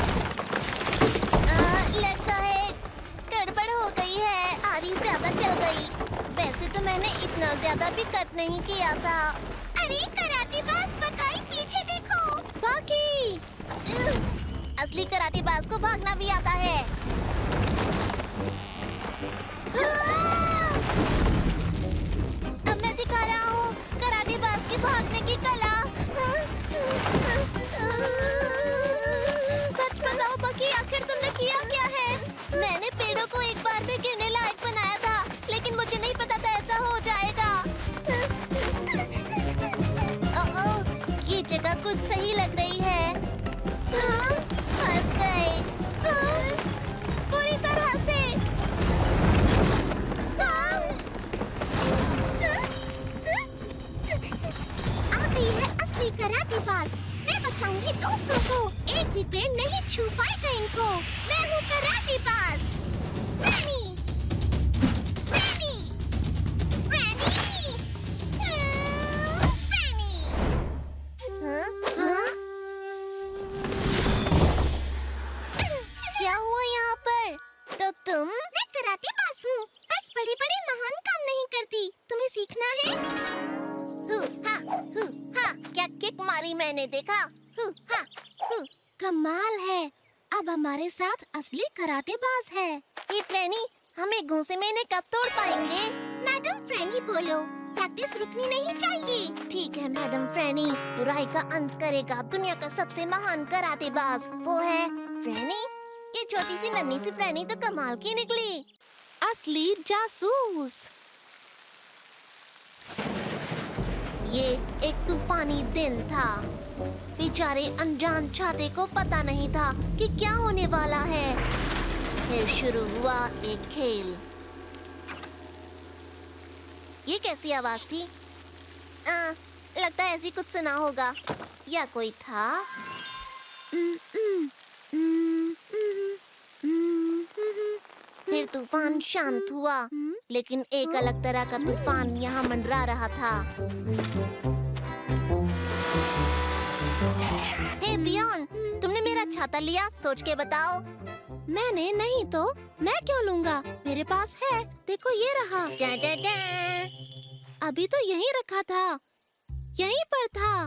लगता है गड़बड़ हो गई है, आरी ज्यादा चल गई। वैसे तो मैंने इतना ज्यादा भी कट नहीं किया था। अरे कराटेबाज बकाई, पीछे देखो। बाकी असली कराटेबाज को भागना भी आता है। अब मैं दिखा रहा हूँ कराटेबाज की भागने की कला। सच बताओ बकी, आखिर तुमने किया क्या है? मैंने पेड़ों को एक बार में गिरने लायक बनाया था, लेकिन मुझे नहीं पता था ऐसा हो जाएगा। ये जगह कुछ सही लग रही है। फंस गए पूरी तरह से। आ गई है असली कराटेबाज। मैं बचाऊंगी दोस्तों को, एक भी पेड़ नहीं छू पाएगा इनको। मैं हूँ कराटेबाज फ्रेनी। फ्रेनी, फ्रेनी, फ्रेनी। क्या हुआ यहाँ पर? तो तुम? मैं कराटेबाज हूँ, बस बड़े-बड़े महान काम नहीं करती। तुम्हें सीखना है? क्या किक मारी मैंने, देखा? कमाल है, अब हमारे साथ असली कराटेबाज है। ये फ्रेनी, हम एक घूंसे में इन्हें कब तोड़ पाएंगे? मैडम फ्रेनी बोलो, प्रैक्टिस रुकनी नहीं चाहिए। ठीक है मैडम फ्रेनी, बुराई का अंत करेगा दुनिया का सबसे महान कराटेबाज। वो है फ्रेनी। ये छोटी सी नन्ही सी फ्रेनी तो कमाल की निकली। असली जासूस। ये एक तूफानी दिन था। बेचारे अनजान छाते को पता नहीं था कि क्या होने वाला है। फिर शुरू हुआ एक खेल। ये कैसी आवाज थी? लगता है ऐसी कुछ सुना होगा। या कोई था? फिर तूफान शांत हुआ, लेकिन एक अलग तरह का तूफान यहाँ मंडरा रहा था। हे बियॉन, तुमने मेरा छाता लिया? सोच के बताओ। मैंने नहीं तो मैं क्यों लूंगा? मेरे पास है, देखो ये रहा। डा डा डा। अभी तो यहीं रखा था, यहीं पर था।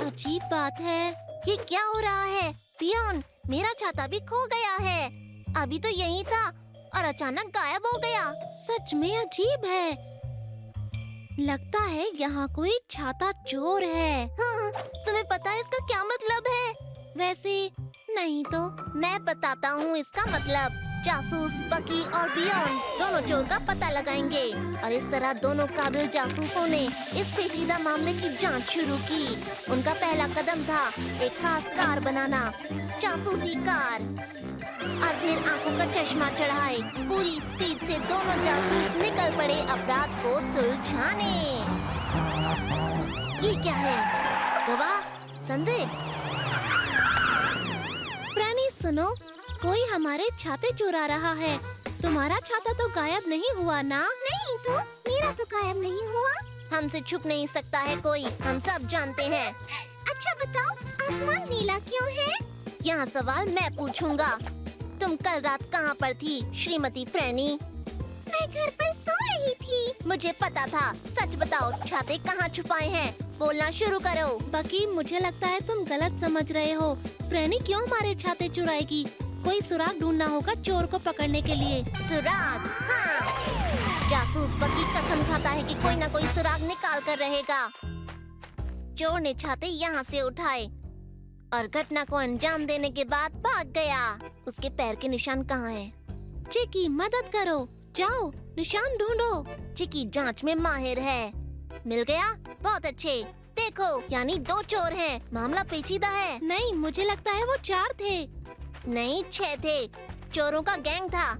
अजीब बात है। ये क्या हो रहा है? बियॉन, मेरा छाता भी खो गया है। अभी तो यहीं था और अचानक गायब हो गया। सच में अजीब है। लगता है यहाँ कोई छाता चोर है। हाँ, तुम्हें पता है इसका क्या मतलब है? वैसे नहीं तो। मैं बताता हूँ इसका मतलब। जासूस बकी और बियॉन दोनों चोर का पता लगाएंगे और इस तरह दोनों काबिल जासूसों ने इस पेचीदा मामले की जांच शुरू की। उनका पहला कदम था एक खास कार बनाना, जासूसी कार। और फिर आंखों का चश्मा चढ़ाए पूरी स्पीड से दोनों जासूस निकल पड़े अपराध को सुलझाने। ये क्या है? गवाह? संदिग्ध? फ्रैनी सुनो, कोई हमारे छाते चुरा रहा है। तुम्हारा छाता तो गायब नहीं हुआ ना? नहीं तो, मेरा तो गायब नहीं हुआ। हमसे छुप नहीं सकता है कोई, हम सब जानते हैं। अच्छा बताओ, आसमान नीला क्यों है? यहाँ सवाल मैं पूछूंगा। तुम कल रात कहाँ पर थी, श्रीमती फ्रैनी? मैं घर पर सो रही थी। मुझे पता था। सच बताओ, छाते कहाँ छुपाए हैं? बोलना शुरू करो। बकी, मुझे लगता है तुम गलत समझ रहे हो। फ्रैनी क्यों हमारे छाते चुराएगी? कोई सुराग ढूंढना होगा चोर को पकड़ने के लिए। सुराग? हाँ, जासूस बकी कसम खाता है कि कोई ना कोई सुराग निकाल कर रहेगा। चोर ने छाते यहाँ से उठाए और घटना को अंजाम देने के बाद भाग गया। उसके पैर के निशान कहाँ हैं? चिकी, मदद करो, जाओ निशान ढूंढो। चिकी जांच में माहिर है। मिल गया? बहुत अच्छे। देखो, यानी 2 चोर हैं। मामला पेचीदा है। नहीं, मुझे लगता है वो 4 थे। नहीं, 6 थे। चोरों का गैंग था।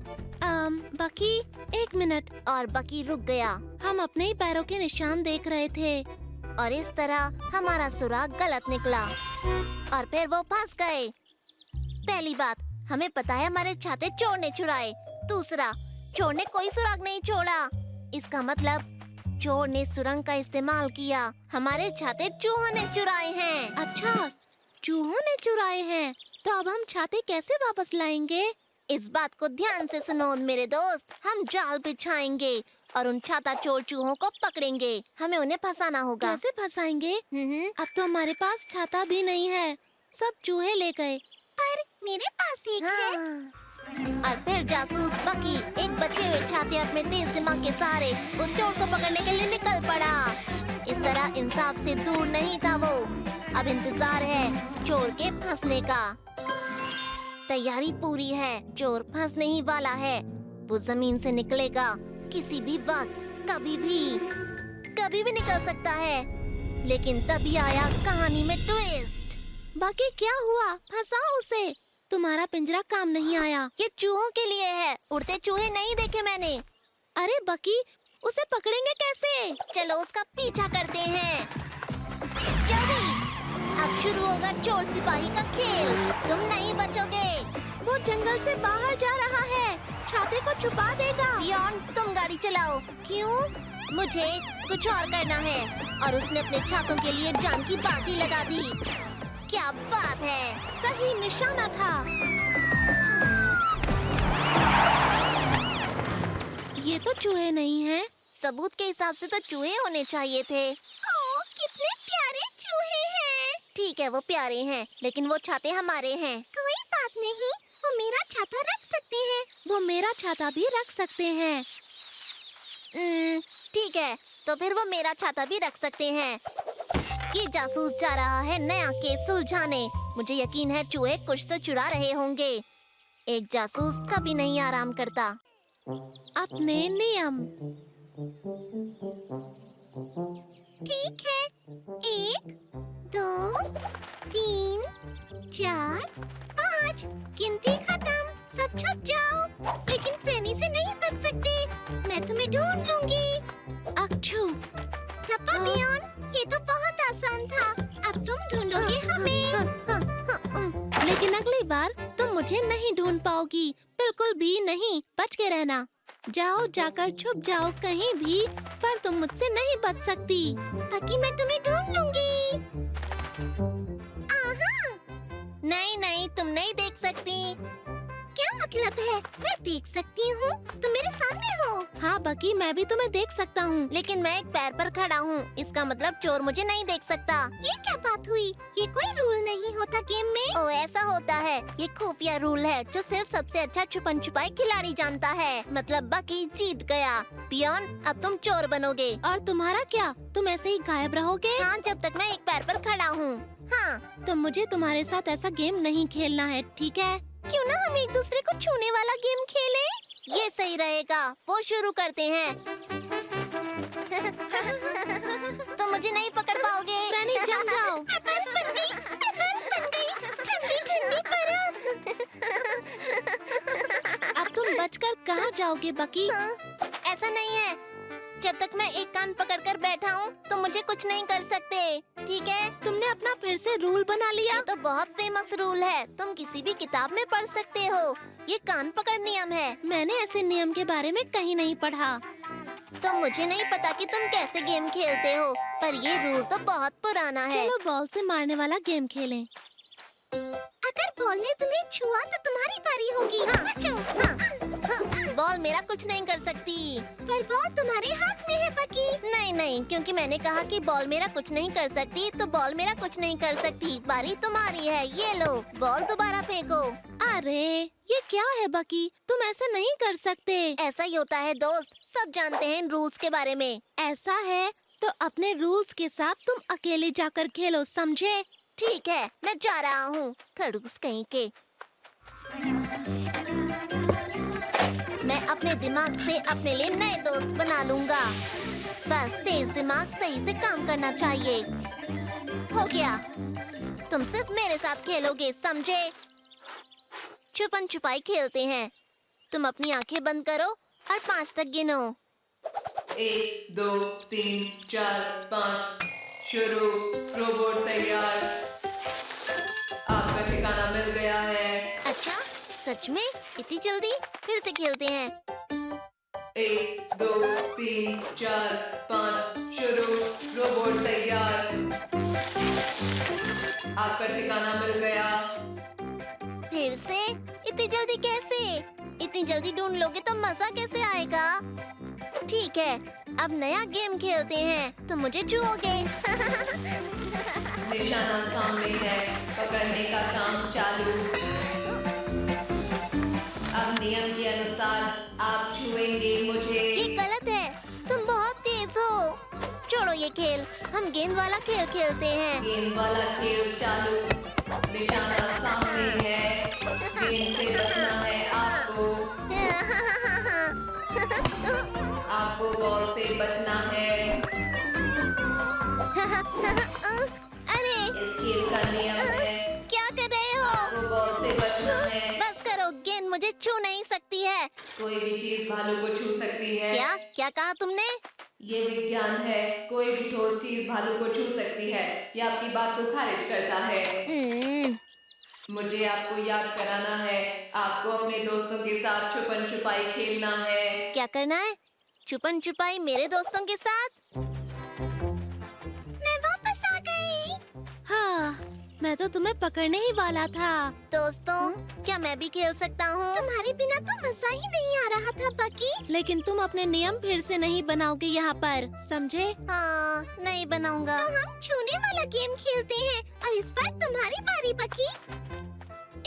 बकी, 1 मिनट। और बकी रुक गया। हम अपने ही पैरों के निशान देख रहे थे और इस तरह हमारा सुराग गलत निकला और फिर वो फंस गए। पहली बात, हमें पता है हमारे छाते चोर ने चुराए। दूसरा, चोर ने कोई सुराग नहीं छोड़ा। इसका मतलब चोर ने सुरंग का इस्तेमाल किया। हमारे छाते चूहों ने चुराए हैं। अच्छा, चूहों ने चुराए हैं, तो अब हम छाते कैसे वापस लाएंगे? इस बात को ध्यान से सुनो मेरे दोस्त। हम जाल बिछाएंगे और उन छाता चोर चूहों को पकड़ेंगे। हमें उन्हें फंसाना होगा। कैसे फंसाएंगे? अब तो हमारे पास छाता भी नहीं है, सब चूहे ले गए। पर मेरे पास एक है। और फिर जासूस बकी एक बचे हुए छाते अपने तेज दिमाग के सहारे उस चोर को पकड़ने के लिए निकल पड़ा। इस तरह इंसाफ से दूर नहीं था वो। अब इंतजार है चोर के फंसने का। तैयारी पूरी है। चोर फंसने ही वाला है। वो जमीन से निकलेगा किसी भी वक्त, कभी भी निकल सकता है। लेकिन तभी आया कहानी में ट्विस्ट। बाकी क्या हुआ? फंसाओ उसे। तुम्हारा पिंजरा काम नहीं आया। ये चूहों के लिए है। उड़ते चूहे नहीं देखे मैंने। अरे बकी, उसे पकड़ेंगे कैसे? चलो उसका पीछा करते हैं। जल्दी! अब शुरू होगा चोर सिपाही का खेल। तुम नहीं बचोगे। वो जंगल से बाहर जा रहा है, छाते को छुपा देगा। बियॉन, तुम गाड़ी चलाओ। क्यों? मुझे कुछ और करना है। और उसने अपने छातों के लिए जान की बाजी लगा दी। क्या बात है! सही निशाना था। ये तो चूहे नहीं हैं। सबूत के हिसाब से तो चूहे होने चाहिए थे। ओह, कितने प्यारे चूहे हैं। ठीक है, वो प्यारे हैं, लेकिन वो छाते हमारे हैं। कोई बात नहीं, वो मेरा छाता रख सकते हैं। वो मेरा छाता भी रख सकते हैं। ठीक है, तो फिर वो मेरा छाता भी रख सकते हैं। ये जासूस जा रहा है नया केस सुलझाने। मुझे यकीन है चूहे कुछ तो चुरा रहे होंगे। एक जासूस कभी नहीं आराम करता। अपने नियम। ठीक है, 1, 2, 3, 4, 5। गिनती खत्म, सब छुप जाओ। लेकिन फ्रेनी से नहीं बच सकते, मैं तुम्हें ढूंढ लूंगी। अक्षु, थप्पा पियोन, ये तो बहुत आसान था। अब तुम ढूंढोगे हमें। लेकिन अगली बार तुम मुझे नहीं ढूंढ पाओगी, बिल्कुल भी नहीं। बच के रहना। जाओ, जाकर छुप जाओ कहीं भी, पर तुम मुझसे नहीं बच सकती। ताकि मैं तुम्हें ढूंढ लूंगी। आहा! नहीं नहीं, तुम नहीं देख सकती। क्या मतलब है? मैं देख सकती हूँ, तुम मेरे सामने हो। हाँ बकी, मैं भी तुम्हें देख सकता हूँ। लेकिन मैं एक पैर पर खड़ा हूँ, इसका मतलब चोर मुझे नहीं देख सकता। ये क्या बात हुई? ये कोई रूल नहीं होता गेम में। ओ, ऐसा होता है। ये खुफिया रूल है जो सिर्फ सबसे अच्छा छुपन छुपाई खिलाड़ी जानता है। मतलब बकी जीत गया। पियोन, अब तुम चोर बनोगे। और तुम्हारा क्या? तुम ऐसे ही गायब रहोगे? हाँ, जब तक मैं एक पैर पर खड़ा हूँ। हाँ, तो मुझे तुम्हारे साथ ऐसा गेम नहीं खेलना है, ठीक है? क्यों ना हम एक दूसरे को छूने वाला गेम खेलें? ये सही रहेगा। वो शुरू करते हैं। तुम मुझे नहीं पकड़ पाओगे। फ्रेनी, जम जाओ। बर्फ बन गई, बर्फ बन गई। ठंडी ठंडी बर्फ। अब तुम बचकर कहाँ जाओगे बकी? हाँ, ऐसा नहीं है। जब तक मैं एक कान पकड़कर बैठा हूँ, तो मुझे कुछ नहीं कर सकते, ठीक है? तुमने अपना फिर से रूल बना लिया? ये तो बहुत फेमस रूल है, तुम किसी भी किताब में पढ़ सकते हो। ये कान पकड़ नियम है। मैंने ऐसे नियम के बारे में कहीं नहीं पढ़ा। तो मुझे नहीं पता कि तुम कैसे गेम खेलते हो, पर ये रूल तो बहुत पुराना है। चलो बॉल से मारने वाला गेम खेलें। अगर बॉल ने तुम्हें छुआ तो तुम्हारी बारी होगी। हाँ, बचो। हाँ, बॉल मेरा कुछ नहीं कर सकती। पर बॉल तुम्हारे हाथ में है बकी। नहीं नहीं, क्योंकि मैंने कहा कि बॉल मेरा कुछ नहीं कर सकती, तो बॉल मेरा कुछ नहीं कर सकती। बारी तुम्हारी है, ये लो, बॉल दोबारा फेंको। अरे ये क्या है बकी? तुम ऐसा नहीं कर सकते। ऐसा ही होता है दोस्त, सब जानते हैं इन रूल्स के बारे में। ऐसा है तो अपने रूल्स के साथ तुम अकेले जाकर खेलो, समझे? ठीक है, मैं जा रहा हूँ। खड़ूस कहीं के। मैं अपने दिमाग से अपने लिए नए दोस्त बना लूंगा। बस तेज दिमाग सही से काम करना चाहिए। हो गया। तुम सिर्फ मेरे साथ खेलोगे, समझे? छुपन छुपाई खेलते हैं। तुम अपनी आंखें बंद करो और 5 तक गिनो। 1, 2, 3, 4, 5 शुरू। रोबोट तैयार। आपका ठिकाना मिल गया है। अच्छा, सच में? इतनी जल्दी? फिर से खेलते हैं। 1, 2, 3, 4, 5 शुरू। रोबोट तैयार। आपका ठिकाना मिल गया। फिर से? इतनी जल्दी कैसे? इतनी जल्दी ढूंढ लोगे तो मजा कैसे आएगा? ठीक है, अब नया गेम खेलते हैं। तुम मुझे छुओगे। निशाना सामने है, पकड़ने का काम चालू। अब नियम के अनुसार आप छुएंगे मुझे। ये गलत है, तुम बहुत तेज हो। छोड़ो ये खेल, हम गेंद वाला खेल खेलते हैं। गेंद वाला खेल चालू। निशाना सामने है, गेंद से बचना है आपको। आपको बॉल से बचना है। अरे, इस खेल का नियम है, क्या कर रहे हो? आपको बॉल से बचना है। बस करो, गेंद मुझे छू नहीं सकती है। कोई भी चीज भालू को छू सकती है। क्या क्या कहा तुमने? ये विज्ञान है, कोई भी ठोस चीज भालू को छू सकती है। ये आपकी बात को खारिज करता है। मुझे आपको याद कराना है, आपको अपने दोस्तों के साथ छुपन छुपाई खेलना है। क्या करना है? छुपन छुपाई मेरे दोस्तों के साथ? मैं वापस आ गई। हाँ, मैं तो तुम्हें पकड़ने ही वाला था। दोस्तों, क्या मैं भी खेल सकता हूँ? तुम्हारे बिना तो मजा ही नहीं आ रहा था बकी। लेकिन तुम अपने नियम फिर से नहीं बनाओगे यहाँ पर, समझे? हाँ, नहीं बनाऊंगा। तो हम छूने वाला गेम खेलते हैं और इस बार तुम्हारी बारी बकी।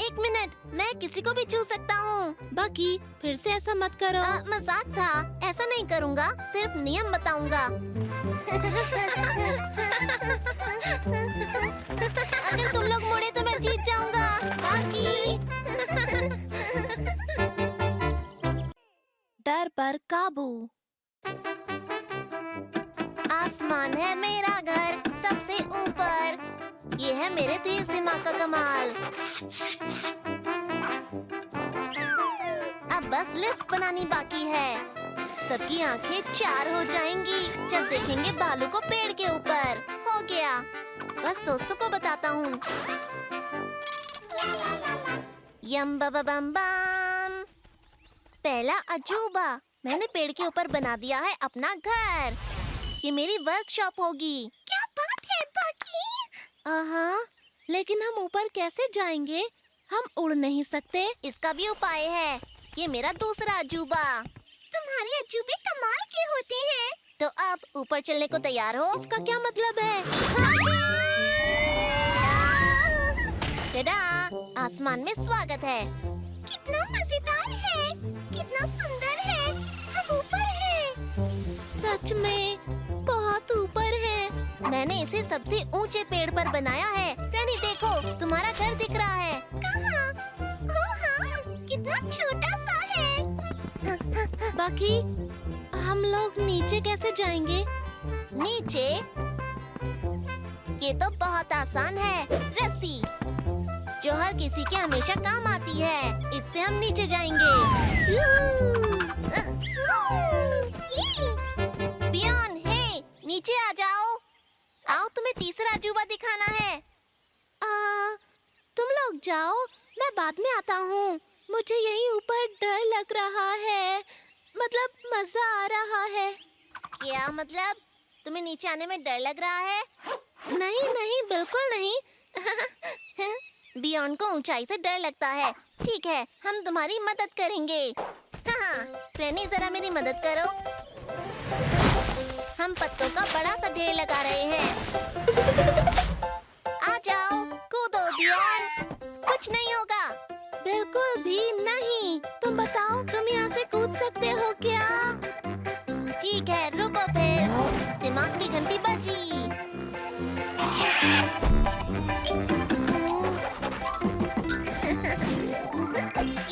1 मिनट, मैं किसी को भी छू सकता हूँ। बकी, फिर से ऐसा मत करो। मजाक था, ऐसा नहीं करूँगा, सिर्फ नियम बताऊंगा। अगर तुम लोग मुड़े तो मैं जीत जाऊंगा। बाकी डर पर काबू। आसमान है मेरा घर सबसे ऊपर, ये है मेरे तेज दिमाग का कमाल। अब बस लिफ्ट बनानी बाकी है। सबकी आंखें चार हो जाएंगी जब देखेंगे भालू को पेड़ के ऊपर। हो गया, बस दोस्तों को बताता हूँ। यम बम बम बम। पहला अजूबा, मैंने पेड़ के ऊपर बना दिया है अपना घर। ये मेरी वर्कशॉप होगी। क्या बात है बाकी? हाँ, लेकिन हम ऊपर कैसे जाएंगे? हम उड़ नहीं सकते। इसका भी उपाय है। ये मेरा दूसरा अजूबा। तुम्हारे अजूबे कमाल के होते हैं। तो अब ऊपर चलने को तैयार हो? इसका क्या मतलब है? टडा, आसमान में स्वागत है। कितना मजेदार है, कितना सुंदर है। हम ऊपर हैं। सच में बहुत ऊपर है। मैंने इसे सबसे ऊंचे पेड़ पर बनाया है। फ्रेंडी देखो, तुम्हारा घर दिख रहा है। कहाँ? ओह हाँ, कितना छोटा सा है। बाकी हम लोग नीचे कैसे जाएंगे? नीचे? ये तो बहुत आसान है। रस्सी, जो हर किसी के हमेशा काम आती है। इससे हम नीचे जाएंगे। बियॉन, हे, नीचे आ जाओ। आओ, तुम्हें तीसरा अजूबा दिखाना है। तुम लोग जाओ, मैं बाद में आता हूँ। मुझे यहीं ऊपर डर लग रहा है। मतलब मजा आ रहा है। क्या मतलब? तुम्हें नीचे आने में डर लग रहा है? नहीं नहीं, बिल्कुल नहीं। बियॉन को ऊंचाई से डर लगता है। ठीक है, हम तुम्हारी मदद करेंगे। हाँ, फ्रेनी जरा मेरी मदद करो। हम पत्तों का बड़ा सा ढेर लगा रहे हैं। आ जाओ, कूदो बियॉन, कुछ नहीं होगा। बिल्कुल भी नहीं। तुम बताओ, तुम यहाँ से कूद सकते हो क्या? ठीक है, रुको फिर। दिमाग की घंटी बजी।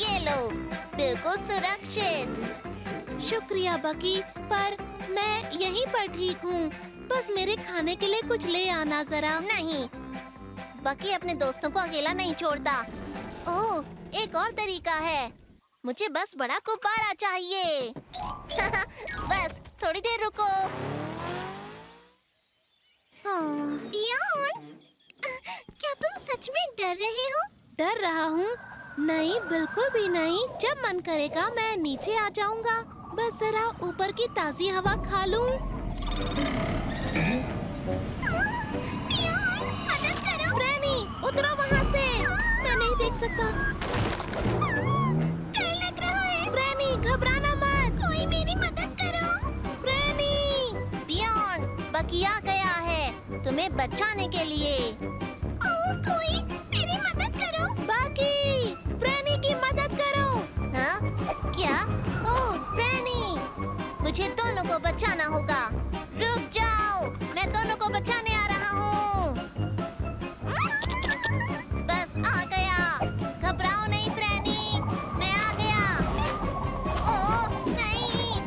ये लो, बिल्कुल सुरक्षित। शुक्रिया बकी, पर मैं यहीं पर ठीक हूँ। बस मेरे खाने के लिए कुछ ले आना जरा। नहीं, बकी अपने दोस्तों को अकेला नहीं छोड़ता। ओह, एक और तरीका है। मुझे बस बड़ा गुब्बारा चाहिए। बस थोड़ी देर रुको। बियॉन, क्या तुम सच में डर रहे हो? डर रहा हूँ? नहीं, बिल्कुल भी नहीं। जब मन करेगा मैं नीचे आ जाऊंगा। बस जरा ऊपर की ताजी हवा खा लूं। बियॉन, मदद करो। फ्रेनी, उतरो वहाँ से। मैं नहीं देख सकता। डर लग रहा है। फ्रेनी, घबराना मत। कोई मेरी मदद करो। फ्रेनी! बियॉन, बकी आ गया है तुम्हें बचाने के लिए। कोई मेरी मदद करो। बाकी, फ्रेनी की मदद करो। हाँ? क्या? ओह, फ्रेनी, मुझे दोनों को बचाना होगा। रुक जाओ, मैं दोनों को बचाने आ रहा हूँ। बस आ गया। घबराओ नहीं फ्रेनी, मैं आ गया। ओह नहीं,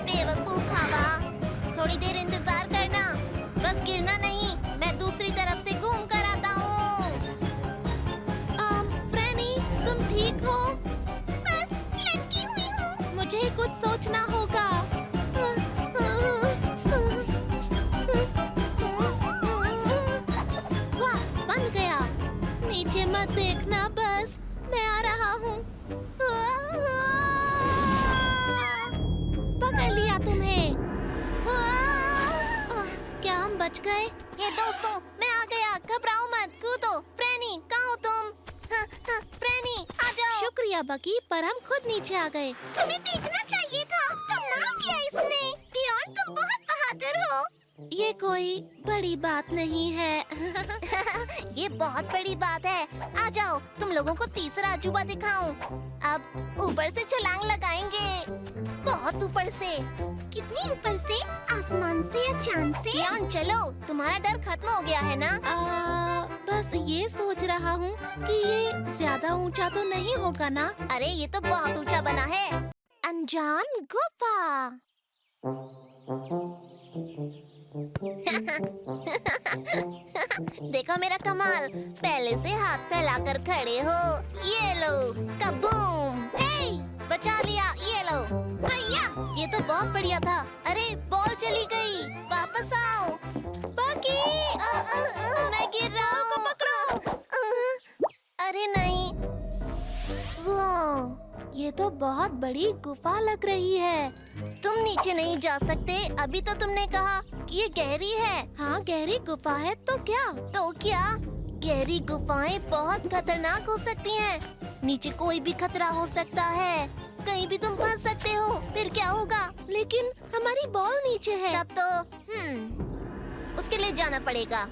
बेवकूफ हवा। थोड़ी देर इंतजार करना, बस गिरना नहीं। मैं दूसरी तरफ से घूम कर आता हूँ। फ्रेनी, तुम ठीक हो? बस लटकी हुई हूँ। मुझे कुछ सोचना होगा। वाह, बंद गया। नीचे मत देखना, बस मैं आ रहा हूँ। पकड़ लिया तुम्हें। क्या हम बच गए? ये दोस्तों, मैं आ गया। घबराओ मत, कूदो। फ्रेनी, कहाँ हो तुम? फ्रेनी, आ जाओ। शुक्रिया बकी, पर हम खुद नीचे आ गए। तुम्हें देखना चाहिए था। कमाल किया इसने। बियॉन, तुम बहुत बहादुर हो। ये कोई बड़ी बात नहीं है। ये बहुत बड़ी बात है। आ जाओ, तुम लोगों को तीसरा अजूबा दिखाऊं। अब ऊपर से छलांग लगाएंगे। बहुत ऊपर से। कितनी ऊपर से? आसमान से या चांद से? बियॉन, चलो, तुम्हारा डर खत्म हो गया है ना? बस ये सोच रहा हूँ कि ये ज्यादा ऊंचा तो नहीं होगा ना? अरे ये तो बहुत ऊंचा बना है। अनजान गुफा। देखो मेरा कमाल। पहले से हाथ फैलाकर खड़े हो। ये लो, कबूम। हे, बचा लिया। ये लो, हैया। ये तो बहुत बढ़िया था। अरे बॉल चली गई, वापस आओ। बाकी मैं गिर रहा हूँ। पकड़ो। अरे नहीं। वो ये तो बहुत बड़ी गुफा लग रही है। तुम नीचे नहीं जा सकते। अभी तो तुमने कहा कि ये गहरी है। हाँ, गहरी गुफा है तो क्या? तो क्या? गहरी गुफाएं बहुत खतरनाक हो सकती हैं। नीचे कोई भी खतरा हो सकता है। कहीं भी तुम फंस सकते हो। फिर क्या होगा? लेकिन हमारी बॉल नीचे है। तब तो उसके लिए जाना पड़ेगा।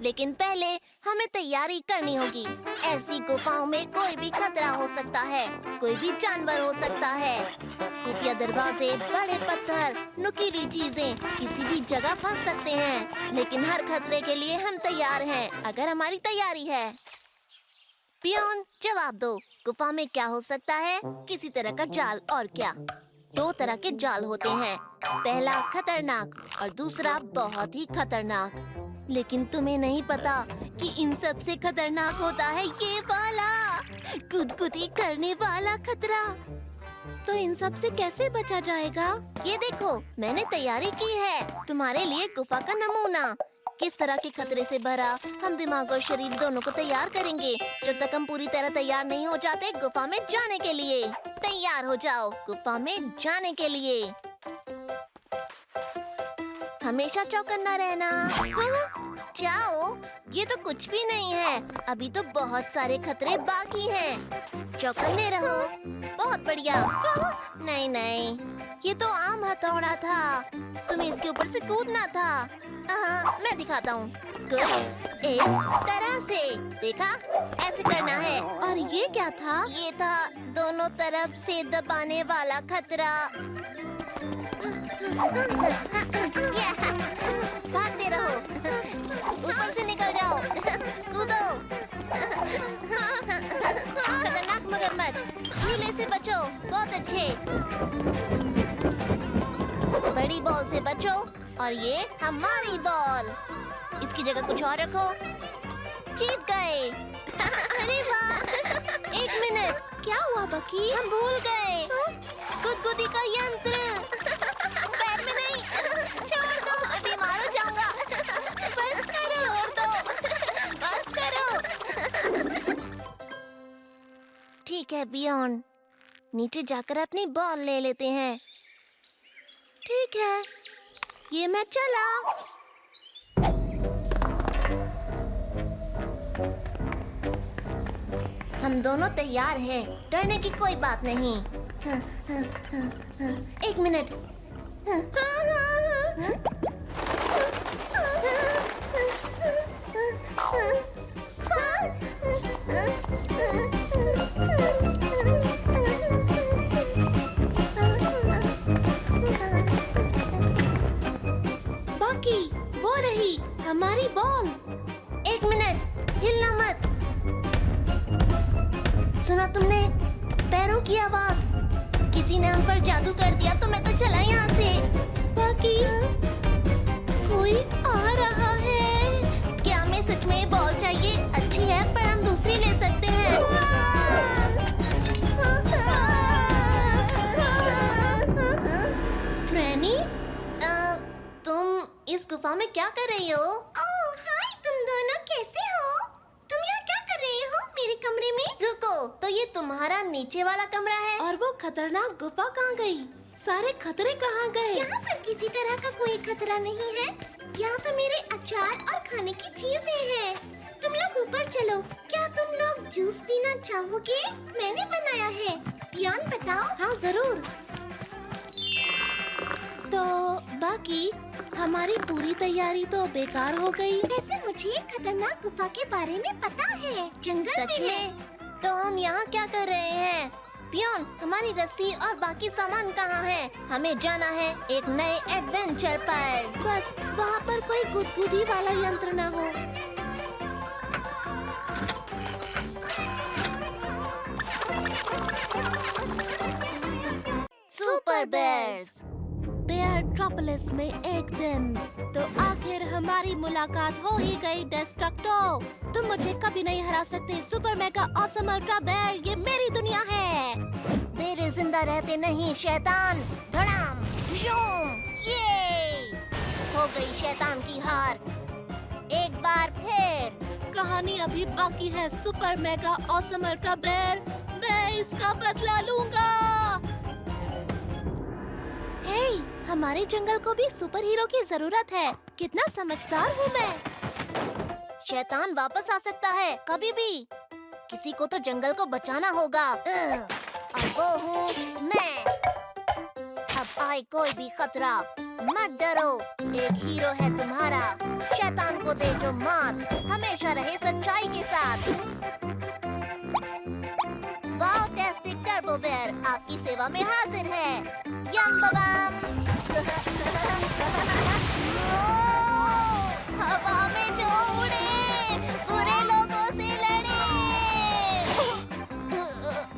लेकिन पहले हमें तैयारी करनी होगी। ऐसी गुफाओं में कोई भी खतरा हो सकता है। कोई भी जानवर हो सकता है। खुफिया दरवाजे, बड़े पत्थर, नुकीली चीजें किसी भी जगह फंस सकते हैं। लेकिन हर खतरे के लिए हम तैयार हैं, अगर हमारी तैयारी है। पियोन, जवाब दो। गुफा में क्या हो सकता है? किसी तरह का जाल। और क्या? 2 तरह के जाल होते हैं। पहला खतरनाक और दूसरा बहुत ही खतरनाक। लेकिन तुम्हें नहीं पता कि इन सब से खतरनाक होता है ये वाला, गुदगुदी करने वाला खतरा। तो इन सब से कैसे बचा जाएगा? ये देखो, मैंने तैयारी की है तुम्हारे लिए गुफा का नमूना। किस तरह के खतरे से भरा हम दिमाग और शरीर दोनों को तैयार करेंगे। जब तक हम पूरी तरह तैयार नहीं हो जाते गुफा में जाने के लिए। तैयार हो जाओ गुफा में जाने के लिए। हमेशा चौकन्ना रहना। हाँ, जाओ। ये तो कुछ भी नहीं है। अभी तो बहुत सारे खतरे बाकी हैं। चौकन्ने रहो। बहुत बढ़िया। नहीं नहीं, ये तो आम हथौड़ा था। तुम्हें इसके ऊपर से कूदना था। मैं दिखाता हूँ। कुछ इस तरह से। देखा? ऐसे करना है। और ये क्या था? ये था दोनों तरफ से दबाने वाला खतरा। भागते रहो। ऊपर से निकल जाओ। कूदो। खतरनाक मगरमच्छ, झूले से बचो। बहुत अच्छे। बड़ी बॉल से बचो। और ये हमारी बॉल। इसकी जगह कुछ और रखो। जीत गए। अरे वाह। 1 मिनट। क्या हुआ बकी? हम भूल गए गुदगुदी का यंत्र। पैर में नहीं। छोड़ दो, बीमार हो जाऊंगा। बस करो। छोड़ दो। बस करो। ठीक है बियॉन, नीचे जाकर अपनी बॉल ले लेते हैं। ठीक है, ये मैं चला। हम दोनों तैयार हैं। डरने की कोई बात नहीं। 1 मिनट। बाकी वो रही हमारी बॉल। 1 मिनट, हिलना मत। सुना तुमने? पैरों की आवाज। किसी ने हम पर जादू कर दिया तो मैं तो चला यहाँ से। बाकी कोई आ रहा है। क्या हमें सच में बॉल चाहिए? अच्छी है पर हम दूसरी ले सकते हैं। फ्रैनी, तुम इस गुफा में क्या कर रही हो? ओह हाय, तुम दोनों कैसे हो? तुम यहाँ क्या कर रहे हो मेरे कमरे में? रुको, तो ये तुम्हारा नीचे वाला कमरा है? और वो खतरनाक गुफा कहाँ गई? सारे खतरे कहाँ गए? यहाँ पर किसी तरह का कोई खतरा नहीं है। यहाँ तो मेरे अचार और खाने की चीजें हैं। तुम लोग ऊपर चलो। क्या तुम लोग जूस पीना चाहोगे? मैंने बनाया है। पियोन बताओ। हाँ जरूर। तो बाकी हमारी पूरी तैयारी तो बेकार हो गई। वैसे मुझे एक खतरनाक गुफा के बारे में पता है। जंगल में है। तो हम यहाँ क्या कर रहे हैं? पियोन, हमारी रस्सी और बाकी सामान कहाँ है? हमें जाना है एक नए एडवेंचर पर। बस वहाँ पर कोई गुदगुदी वाला यंत्र न हो। Super bears. They are Metropolis में एक दिन। तो आखिर हमारी मुलाकात हो ही गई डेस्ट्रक्टो। तुम मुझे कभी नहीं हरा सकते super mega awesome ultra bear, ये मेरी दुनिया है। मेरे जिंदा रहते नहीं शैतान। धड़ाम झूम, ये हो गई शैतान की हार। एक बार फिर कहानी अभी बाकी है super mega awesome ultra bear, मैं इसका बदला लूंगा। हे, हमारे जंगल को भी सुपर हीरो की जरूरत है। कितना समझदार हूँ मैं। शैतान वापस आ सकता है कभी भी। किसी को तो जंगल को बचाना होगा। और वो हूँ मैं। अब आए कोई भी खतरा, मत डरो, एक हीरो है तुम्हारा। शैतान को दे जो मात, हमेशा रहे सच्चाई के साथ। वाओ टेस्टिक टर्बो बेयर आपकी सेवा में हाजिर है। यम बबाम। हवा में जो उड़े, बुरे लोगों से लड़े।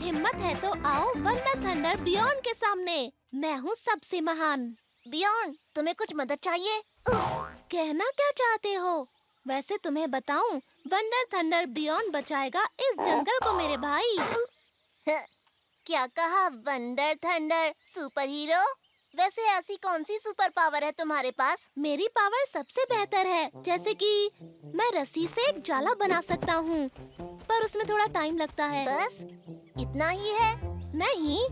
हिम्मत है तो आओ वंडर थंडर बियॉन्ड के सामने। मैं हूँ सबसे महान। बियॉन्ड, तुम्हें कुछ मदद चाहिए? कहना क्या चाहते हो? वैसे तुम्हें बताऊं, वंडर थंडर बियॉन्ड बचाएगा इस जंगल को मेरे भाई। क्या कहा? Wonder thunder super hero? वैसे ऐसी कौन सी सुपर पावर है तुम्हारे पास? मेरी पावर सबसे बेहतर है, जैसे कि मैं रस्सी से एक जाला बना सकता हूँ, पर उसमें थोड़ा टाइम लगता है। बस इतना ही है? नहीं,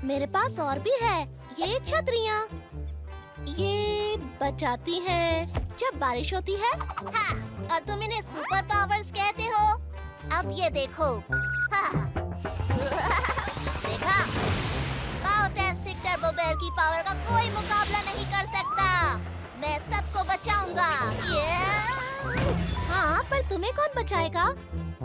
मेरे पास और भी है। ये छतरियाँ, ये बचाती हैं जब बारिश होती है। हाँ, और तुम इन्हें सुपर पावर्स कहते हो? अब ये देखो। हाँ। देखा? टेस्टिक टर्बो बेयर की पावर का कोई मुकाबला नहीं कर सकता। मैं सबको बचाऊंगा। हाँ, पर तुम्हें कौन बचाएगा?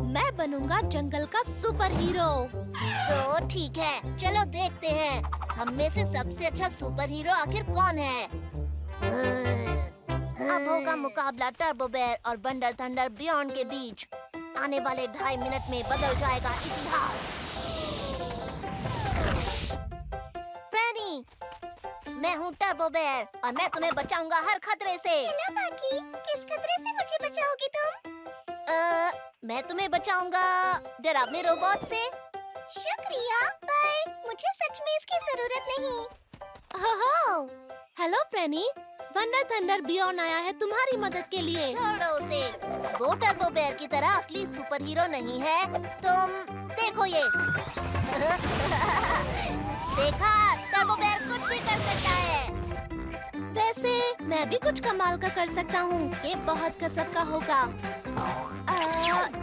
मैं बनूंगा जंगल का सुपर हीरो। तो ठीक है, चलो देखते हैं हम में से सबसे अच्छा सुपर हीरो आखिर कौन है। अब होगा मुकाबला टर्बो बेयर और वंडर थंडर बियॉन्ड के बीच। आने वाले 2.5 मिनट में बदल जाएगा इतिहास। फ्रेनी, मैं हूँ टर्बो बेयर और मैं तुम्हें बचाऊंगा हर खतरे से। हेलो बाकी, किस खतरे से मुझे बचाओगे तुम? मैं तुम्हें बचाऊंगा डरावने रोबोट से। शुक्रिया, पर मुझे सच में इसकी जरूरत नहीं। Hello Freny, wonder thunder beyond आया है तुम्हारी मदद के लिए। छोड़ो उसे, वो टर्बो बेयर की तरह असली सुपर हीरो नहीं है। तुम देखो ये। देखा, टर्बो बेयर कुछ भी कर सकता है। वैसे मैं भी कुछ कमाल का कर सकता हूँ। ये बहुत गजब का होगा।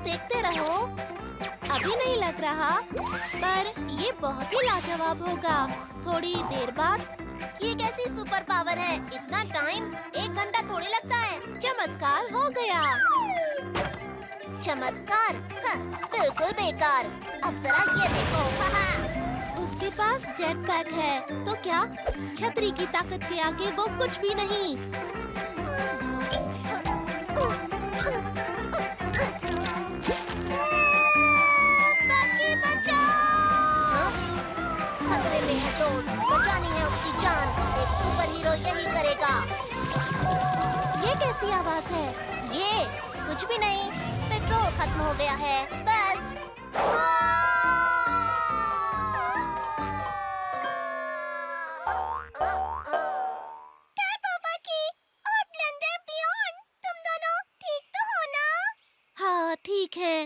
देखते रहो, अभी नहीं लग रहा, पर ये बहुत ही लाजवाब होगा थोड़ी देर बाद। ये कैसी सुपर पावर है? इतना टाइम, 1 घंटा थोड़ी लगता है। चमत्कार हो गया। चमत्कार? हाँ, बिल्कुल बेकार। अब जरा ये देखो। उसके पास जेट पैक है, तो क्या छतरी की ताकत के आगे वो कुछ भी नहीं। बाकी बचाओ। खतरे में है दोस्त, बचानी है उसकी जान। एक सुपर हीरो यही करेगा। ये कैसी आवाज है? ये कुछ भी नहीं, पेट्रोल खत्म हो गया है बस। टर्बो बकी और ब्लेंडर बियॉन्ड, तुम दोनों ठीक तो हो ना? हाँ ठीक है,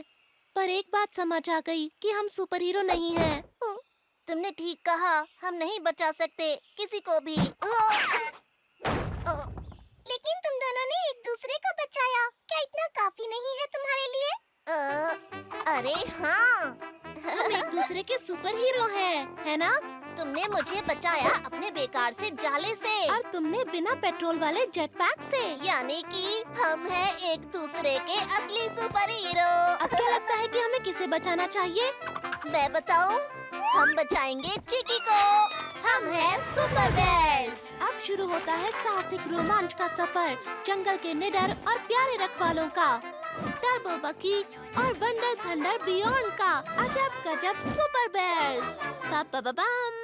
पर एक बात समझ आ गई कि हम सुपर हीरो नहीं हैं। तुमने ठीक कहा, हम नहीं बचा सकते किसी को भी। लेकिन तुम दोनों ने एक दूसरे को बचाया, क्या इतना काफी नहीं है तुम्हारे लिए? अरे हाँ, हम एक दूसरे के सुपर हीरो हैं, है ना? तुमने मुझे बचाया अपने बेकार से जाले से, और तुमने बिना पेट्रोल वाले जेट पैक से। यानी कि हम हैं एक दूसरे के असली सुपर हीरो। अब क्या लगता है कि हमें किसे बचाना चाहिए? मैं बताऊं? हम बचाएंगे चिकी को। हम हैं सुपर बेयर्स। अब शुरू होता है साहसिक रोमांच का सफर, जंगल के निडर और प्यारे रखवालों का। टर्बो बकी और वंडर थंडर बियॉन्ड का अजब गजब सुपर बेयर्स। बम